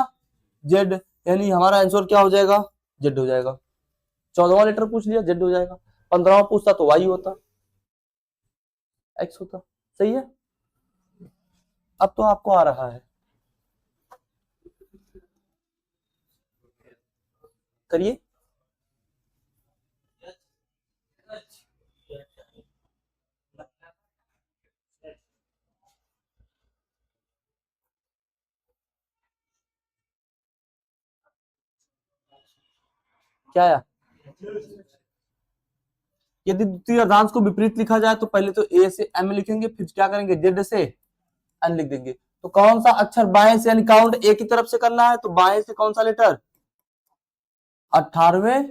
जेड, यानी हमारा आंसर क्या हो जाएगा, जेड हो जाएगा। 14वां लेटर पूछ लिया, जेड हो जाएगा। 15वां पूछता तो वाई होता, एक्स होता, सही है। अब तो आपको आ रहा है, करिए। क्या आया, यदि द्वितीय अर्धांश को विपरीत लिखा जाए तो पहले तो ए से एम लिखेंगे, फिर क्या करेंगे जेड से एन लिख देंगे। तो कौन सा अक्षर बाएं से, यानी काउंट ए की तरफ से करना है, तो बाएं से कौन सा लेटर, 18वें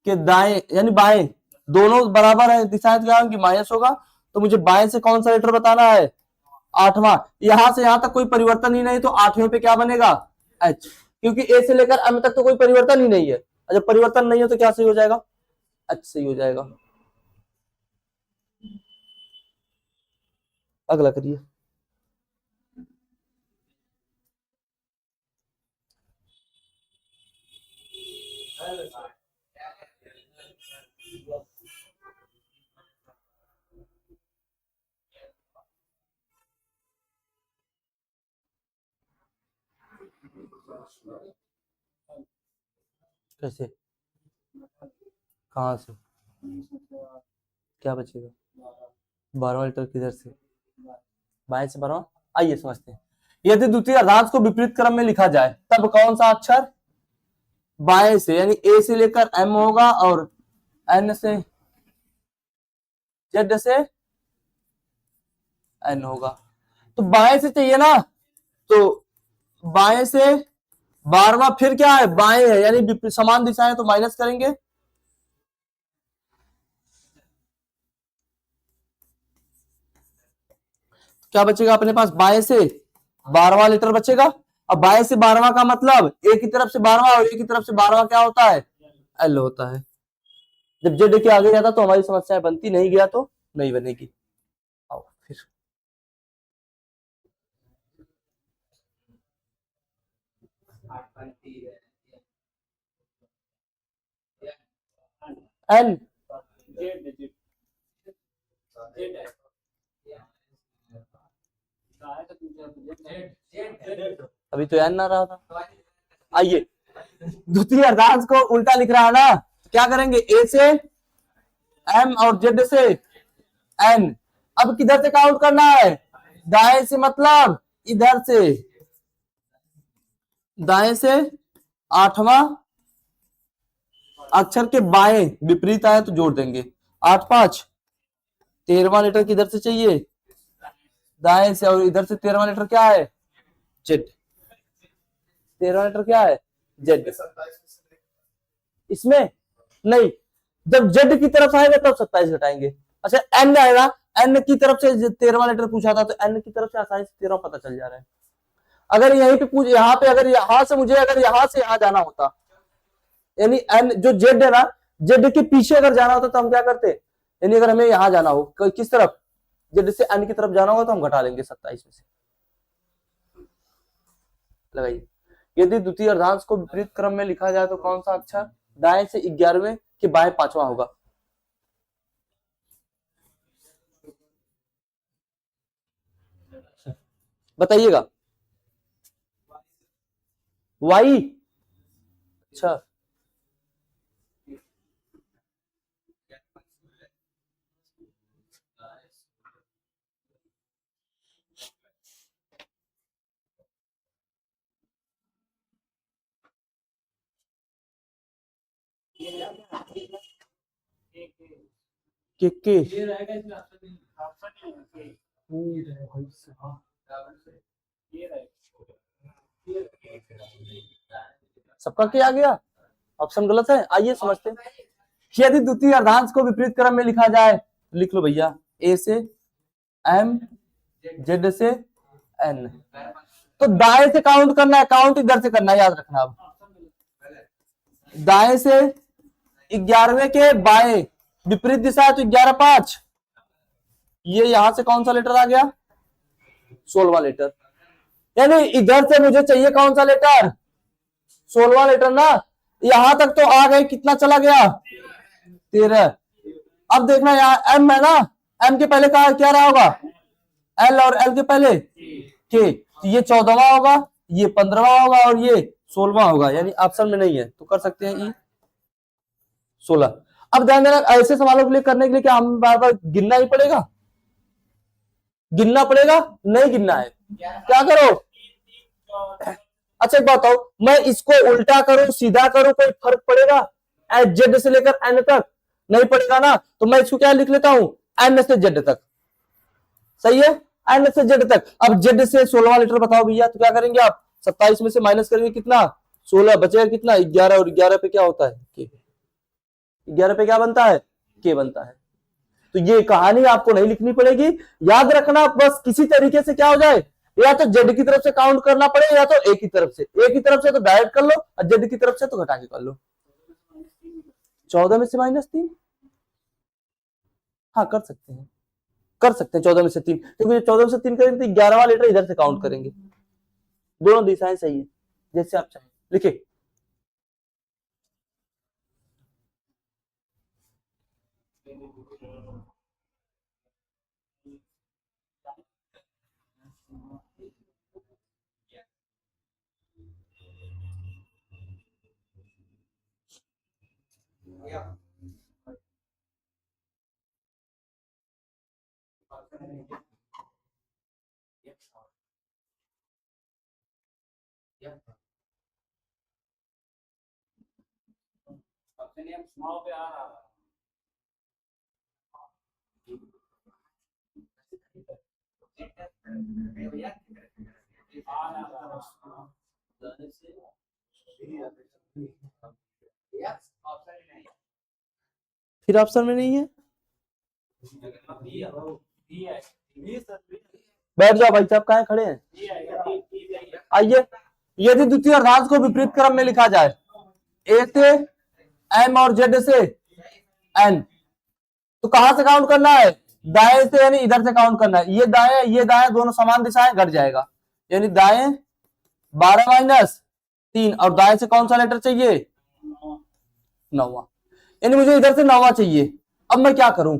के दाएं, यानी बाएं, दोनों बराबर है, दिशाएं क्या होंगी, माइनस होगा, तो मुझे बाएं से कौन सा लेटर बताना है, 8वां। यहां से यहां तक कोई परिवर्तन ही नहीं, तो 8वें पे क्या बनेगा, एच, क्योंकि ए से लेकर एम तक तो कोई परिवर्तन ही नहीं है। जब परिवर्तन नहीं है तो क्या सही हो जाएगा, एच सही हो जाएगा। अगला करिए। कैसे, कहां से, क्या बचेगा, 12वां लेटर किधर से, बाएं से 12वां, आइए समझते हैं। यदि द्वितीय अर्धांश को विपरीत क्रम में लिखा जाए तब कौन सा अक्षर बाएं से, यानी ए से लेकर एम होगा और एन से जेड से एन होगा। तो बाएं से चाहिए ना, तो बाएं से 12वां फिर क्या है, बाएं है, यानी समान दिशा है, तो माइनस करेंगे, क्या बचेगा अपने पास, बाएं से 12वां लेटर बचेगा। अब बाएं से 12वां का मतलब ए की तरफ से 12वां, और ए की तरफ से 12वां क्या होता है, एल होता है। जब जेड के आगे जाता तो हमारी समस्या बनती, नहीं गया तो नहीं बनेगी। आओ फिर एन, अभी तो एन ना रहा था। आइए, द्वितीय अर्धांश को उल्टा लिख रहा है ना, तो क्या करेंगे, ए से एम और जेड से एन। अब किधर से काउंट करना है? दाएं से मतलब इधर से, दाएं से 8वां अक्षर के बाएं विपरीत आए तो जोड़ देंगे। 8 5 13वां लेटर किधर से चाहिए? दाएं से, और इधर से 13वां लेटर क्या है? जेड। 13वां लेटर क्या है? जेड। 27 इसमें नहीं, जब जेड की तरफ आएगा तब 27 घटाएंगे। अच्छा एन आएगा, एन की तरफ से 13वां लेटर पूछा था तो एन की तरफ से आसानी से 13 पता चल जा रहा है। अगर यहीं पे पूछ, यहाँ पे अगर यहां से मुझे अगर यहां से यहां जाना होता, यानी एन जो जेड है ना, जेड के पीछे अगर जाना होता तो हम क्या करते? यानी अगर हमें यहां जाना हो किस तरफ, जेड से एन की तरफ जाना होगा तो हम घटा लेंगे 27 में से। लगाइए, यदि द्वितीय अर्धांश को विपरीत क्रम में लिखा जाए तो कौन सा अक्षर दाएं से 11वें के बाएं 5वां होगा? बताइएगा। वाई। अच्छा के सबका क्या आ गया? ऑप्शन गलत है। आइए समझते हैं। यदि द्वितीय अर्धांश को विपरीत क्रम में लिखा जाए, लिख लो भैया, ए से एम, जेड से एन। तो दाएं से काउंट करना है, काउंट इधर से करना है, याद रखना। अब दाएं से 11वें के बाएं विपरीत दिशा है तो 11 5, ये यहां से कौन सा लेटर आ गया? 16वां लेटर। यानी इधर से मुझे चाहिए कौन सा लेटर? 16वां लेटर ना। यहां तक तो आ गए, कितना चला गया? 13। अब देखना यहाँ एम है ना, एम के पहले क्या रहा होगा? एल, और एल के पहले के, तो ये 14वां होगा, ये 15वां होगा और ये 16वां होगा। यानी ऑप्शन में नहीं है तो कर सकते हैं ई 16। अब ध्यान देना, ऐसे सवालों के लिए करने के लिए क्या हम बार बार गिनना ही पड़ेगा? गिनना पड़ेगा? नहीं गिनना है। क्या करो? अच्छा एक बात बताओ, मैं इसको उल्टा करूं सीधा करूं, कोई फर्क पड़ेगा? जेड से लेकर एन तक नहीं पड़ेगा ना, तो मैं इसको क्या लिख लेता हूं? एन से जेड तक। सही है, एन से जेड तक। अब जेड से 16वां लेटर बताओ भैया, तो क्या करेंगे आप? 27 में से माइनस करेंगे कितना? 16, बचेगा कितना? 11, और 11 पे क्या होता है? के। 11 पे क्या बनता है? के बनता है। तो ये कहानी आपको नहीं लिखनी पड़ेगी, याद रखना, बस किसी तरीके से क्या हो जाए, या तो जेड की तरफ से काउंट करना पड़े या तो ए की तरफ से। ए की तरफ से तो डायरेक्ट कर लो और जेड की तरफ से तो घटा के कर लो। 14 में से -3, हाँ कर सकते हैं, कर सकते हैं 14 में से 3, क्योंकि 14 में से 3 करेंगे तो 11वां लेटर इधर से काउंट करेंगे। दोनों दिशाएं सही है, जैसे आप चाहें लिखे। फिर ऑप्शन में नहीं है, बैठ जाओ भाई साहब, कहाँ खड़े हैं? आइए, यदि द्वितीय अर्धांश को विपरीत क्रम में लिखा जाए, ए से एम और जेड से एन, तो कहां से काउंट करना है? दाएं से, यानी इधर से काउंट करना है। ये दाएं दोनों समान दिशाएं, घट जाएगा। यानी दाएं 12 - 3, और दाएं से कौन सा लेटर चाहिए? 9वां। यानी मुझे इधर से 9वां चाहिए। अब मैं क्या करूं?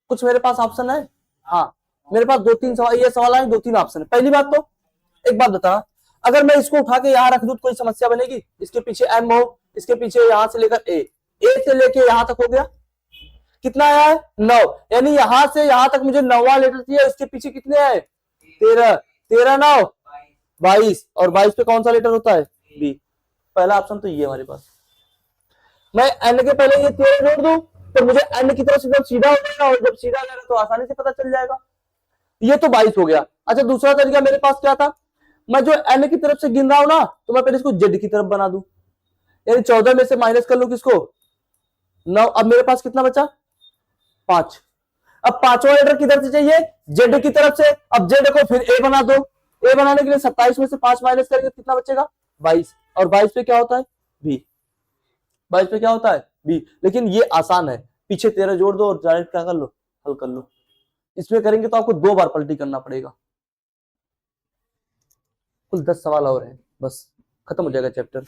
कुछ मेरे पास ऑप्शन है? हाँ, मेरे पास 2-3 सवाल, ये सवाल आए 2-3 ऑप्शन है। पहली बात तो एक बात बता, अगर मैं इसको उठा के यहां रख दूं तो कोई समस्या बनेगी? इसके पीछे एम हो, इसके पीछे यहां से लेकर ए से लेके यहां तक हो गया, कितना आया है 9, यानी यहां से यहां तक मुझे 9वां लेटर चाहिए, उसके पीछे कितने आए 13, 13 9 22, और 22 पे कौन सा लेटर होता है बी। पहला ऑप्शन तो ये हमारे पास। मैं n के पहले ये 13 जोड़ दूं तो मुझे n की तरफ से जब सीधा हो जाएगा, और जब सीधा जाएगा तो आसानी से पता चल जाएगा। ये तो 22 हो गया। अच्छा दूसरा तरीका मेरे पास क्या था, मैं जो n की तरफ से गिन रहा हूं ना, तो मैं पहले इसको z की तरफ बना दूं, यानी 14 में से माइनस कर लूं किसको 9। अब मेरे पास कितना बचा 5। अब पांचवा लेटर किधर से चाहिए z की तरफ से। अब z को फिर a बना दो, a बनाने के लिए 27 में से 5 माइनस करेंगे कितना बचेगा 22, और 22 पे क्या होता है b, 22 पे क्या होता है b। लेकिन ये आसान है, पीछे 13 जोड़ दो और डायरेक्ट क्या कर लो हल कर लो। इसमें करेंगे तो आपको 2 बार पलटी करना पड़ेगा। कुल 10 सवाल और हैं, बस खत्म हो जाएगा चैप्टर।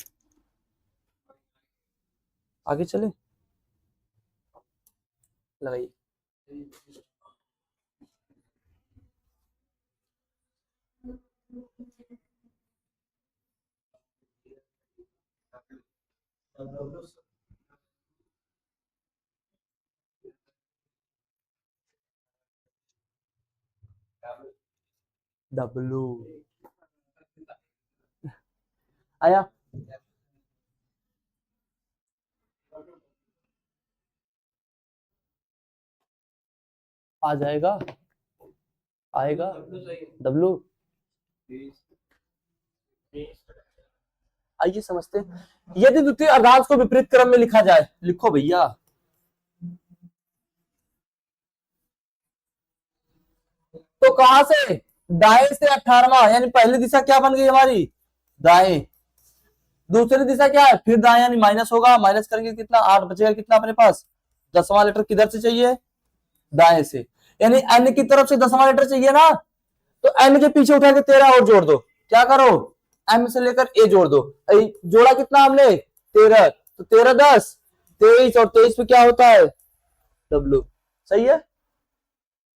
आगे चले, लगाइए। डब्लू आया, आ जाएगा, आएगा डब्लू। आइए समझते हैं, यदि द्वितीय अर्धांश को विपरीत क्रम में लिखा जाए, लिखो भैया। तो कहां से दाएं से 18वां, यानी पहली दिशा क्या बन गई हमारी दाएं, दूसरी दिशा क्या है फिर दाएं, यानी माइनस होगा, माइनस करेंगे कितना 8 बचेगा कितना अपने पास 10वां लेटर किधर से चाहिए दाएं से, यानी n की तरफ से 10वां लेटर चाहिए ना, तो n के पीछे उठा के 13 और जोड़ दो, क्या करो m से लेकर a जोड़ दो, जोड़ा कितना हमने 13, तो 13 10 23, और 23 पे क्या होता है w। सही है,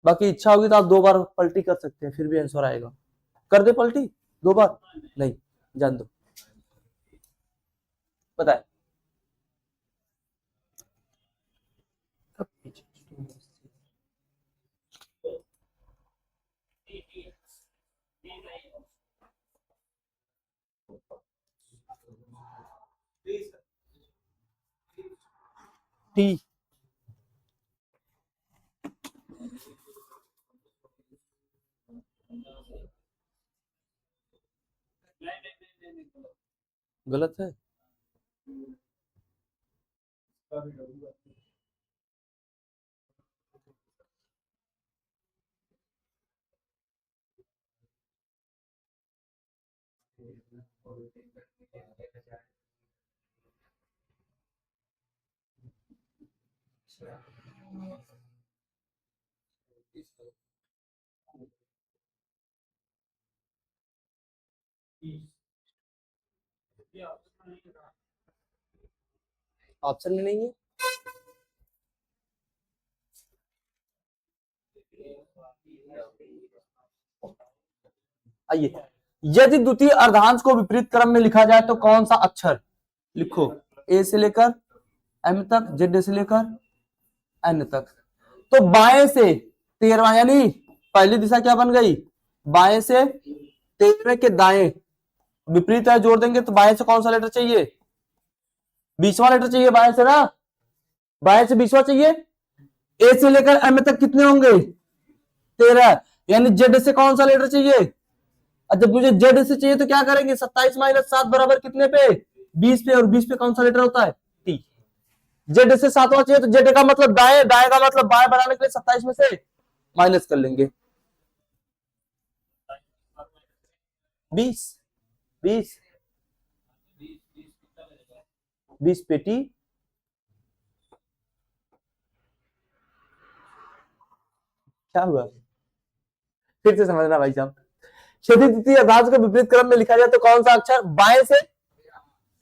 बाकी इच्छा होगी तो आप 2 बार पलटी कर सकते हैं, फिर भी आंसर आएगा। कर दे पलटी 2 बार, नहीं जान दो, बताए टी। गलत है, ऑप्शन में नहीं है। आइए, यदि द्वितीय अर्धांश को विपरीत क्रम में लिखा जाए तो कौन सा अक्षर, लिखो a से लेकर m तक, z से लेकर n तक। तो बाएं से 13वां, यानी पहली दिशा क्या बन गई बाएं से 13वें के दाएं, विपरीत है जोड़ देंगे तो बाएं से कौन सा लेटर चाहिए 20वां लेटर चाहिए बाएं से ना, बाएं से 20वां चाहिए। a से लेकर m तक कितने होंगे 13, यानी z से कौन सा लेटर चाहिए, जब मुझे z से चाहिए तो क्या करेंगे 27 माइनस 7 बराबर कितने पे 20 पे, और 20 पे कौन सा लेटर होता है t। z से 7वां चाहिए तो z का मतलब दाएं, दाएं का मतलब बाएं बनाने के लिए 27 में से माइनस कर लेंगे 20 20 20 पे t, क्या हुआ फिर से समझना भाई साहब। यदि द्वितीय अर्धांश को विपरीत क्रम में लिखा जाए तो कौन सा अक्षर बाएं से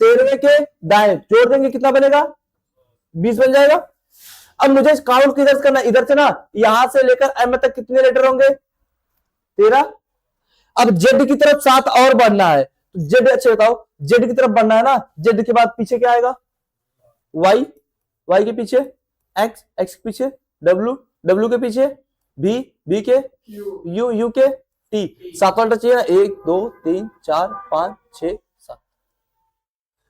13वें के दाएं जोड़ देंगे कितना बनेगा 20 बन जाएगा। अब मुझे काउंट किधर से करना, इधर से ना, यहां से लेकर m तक कितने लेटर होंगे 13। अब z की तरफ 7 और बढ़ना है, तो z, अच्छा बताओ z की तरफ बढ़ना है ना, z के बाद पीछे क्या आएगा y, y के पीछे एक्स, एक्स के पीछे डब्ल्यू, डब्ल्यू के पीछे भी, बी के यू, यू के टी। सातवां लेटर चाहिए ना, 1 2 3 4 5 6 7।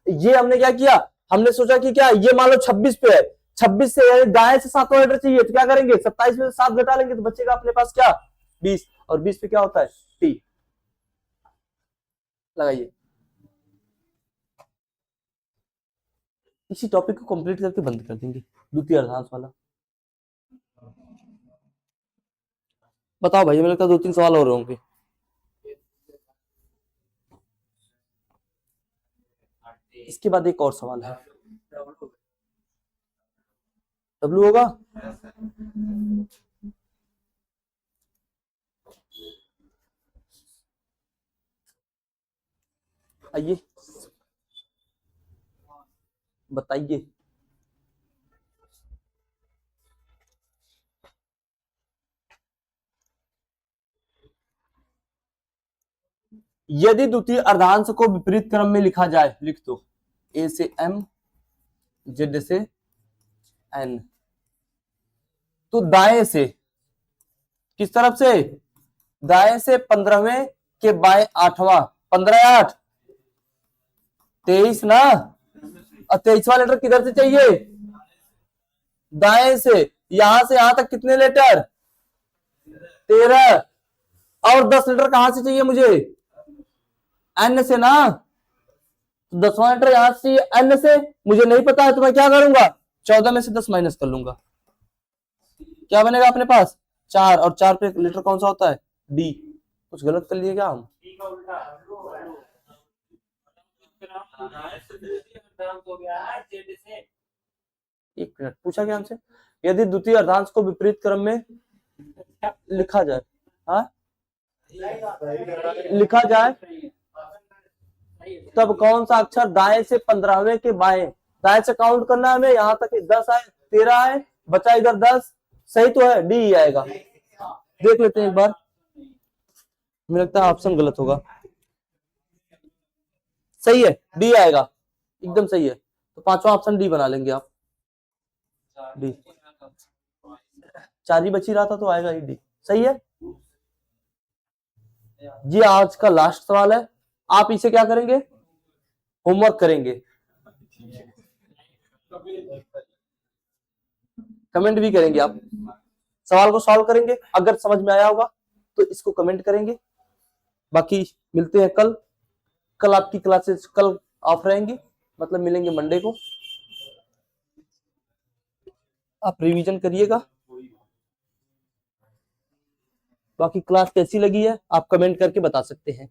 ये हमने क्या किया, हमने सोचा कि क्या ये मान लो 26 पे है, 26 से दाएं से सातवां लेटर चाहिए तो क्या करेंगे, 27 में से 7 घटा लेंगे तो बचेगा अपने पास क्या 20, और 20 पे क्या होता है टी। लगाइए। इसी टॉपिक को कंप्लीट करके बंद कर देंगे, द्वितीय अर्धांश वाला। बताओ भाई, मेरे का 2-3 सवाल और होंगे। इसके बाद एक और सवाल है, डब्ल्यू होगा। आइए बताइए। यदि द्वितीय अर्धांश को विपरीत क्रम में लिखा जाए, लिख दो ए से एम, जेड से एन, तो दाएं से किस तरफ से, दाएं से 15वें के बाएं 8वां, 15 8 23 ना, और 23वां लेटर किधर से चाहिए, दाएं से। यहां से यहां तक कितने लेटर, 13, और 10 लेटर कहां से चाहिए मुझे, एन से ना। तो 10वां लेटर यहां से एन से, मुझे नहीं पता है तो मैं क्या करूंगा, 14 में से 10 माइनस कर लूंगा, क्या बनेगा अपने पास 4, और 4 पे लेटर कौन सा होता है डी। कुछ गलत कर लिए क्या हम, एक मिनट, पूछा क्या हमसे, यदि द्वितीय अर्धांश को विपरीत क्रम में लिखा जाए, हाँ लिखा जाए, तब कौन सा अक्षर दाएं से 15वें के बाएं, दाएं से काउंट करना है हमें, यहां तक 10 आए, 13 आए, बचा इधर 10, सही तो है, डी ही आएगा। देख लेते हैं एक बार, मुझे लगता है ऑप्शन गलत होगा, सही है डी आएगा, एकदम सही है। तो 5वां ऑप्शन डी बना लेंगे आप, डी, 4 ही बची रहा था तो आएगा ही डी, सही है जी। आज का लास्ट सवाल है, आप इसे क्या करेंगे, होमवर्क करेंगे, कमेंट भी करेंगे आप, सवाल को सॉल्व करेंगे, अगर समझ में आया होगा तो इसको कमेंट करेंगे। बाकी मिलते हैं कल, कल आपकी क्लासेस कल ऑफ रहेंगी, मतलब मिलेंगे मंडे को। आप रिवीजन करिएगा, बाकी क्लास कैसी लगी है आप कमेंट करके बता सकते हैं।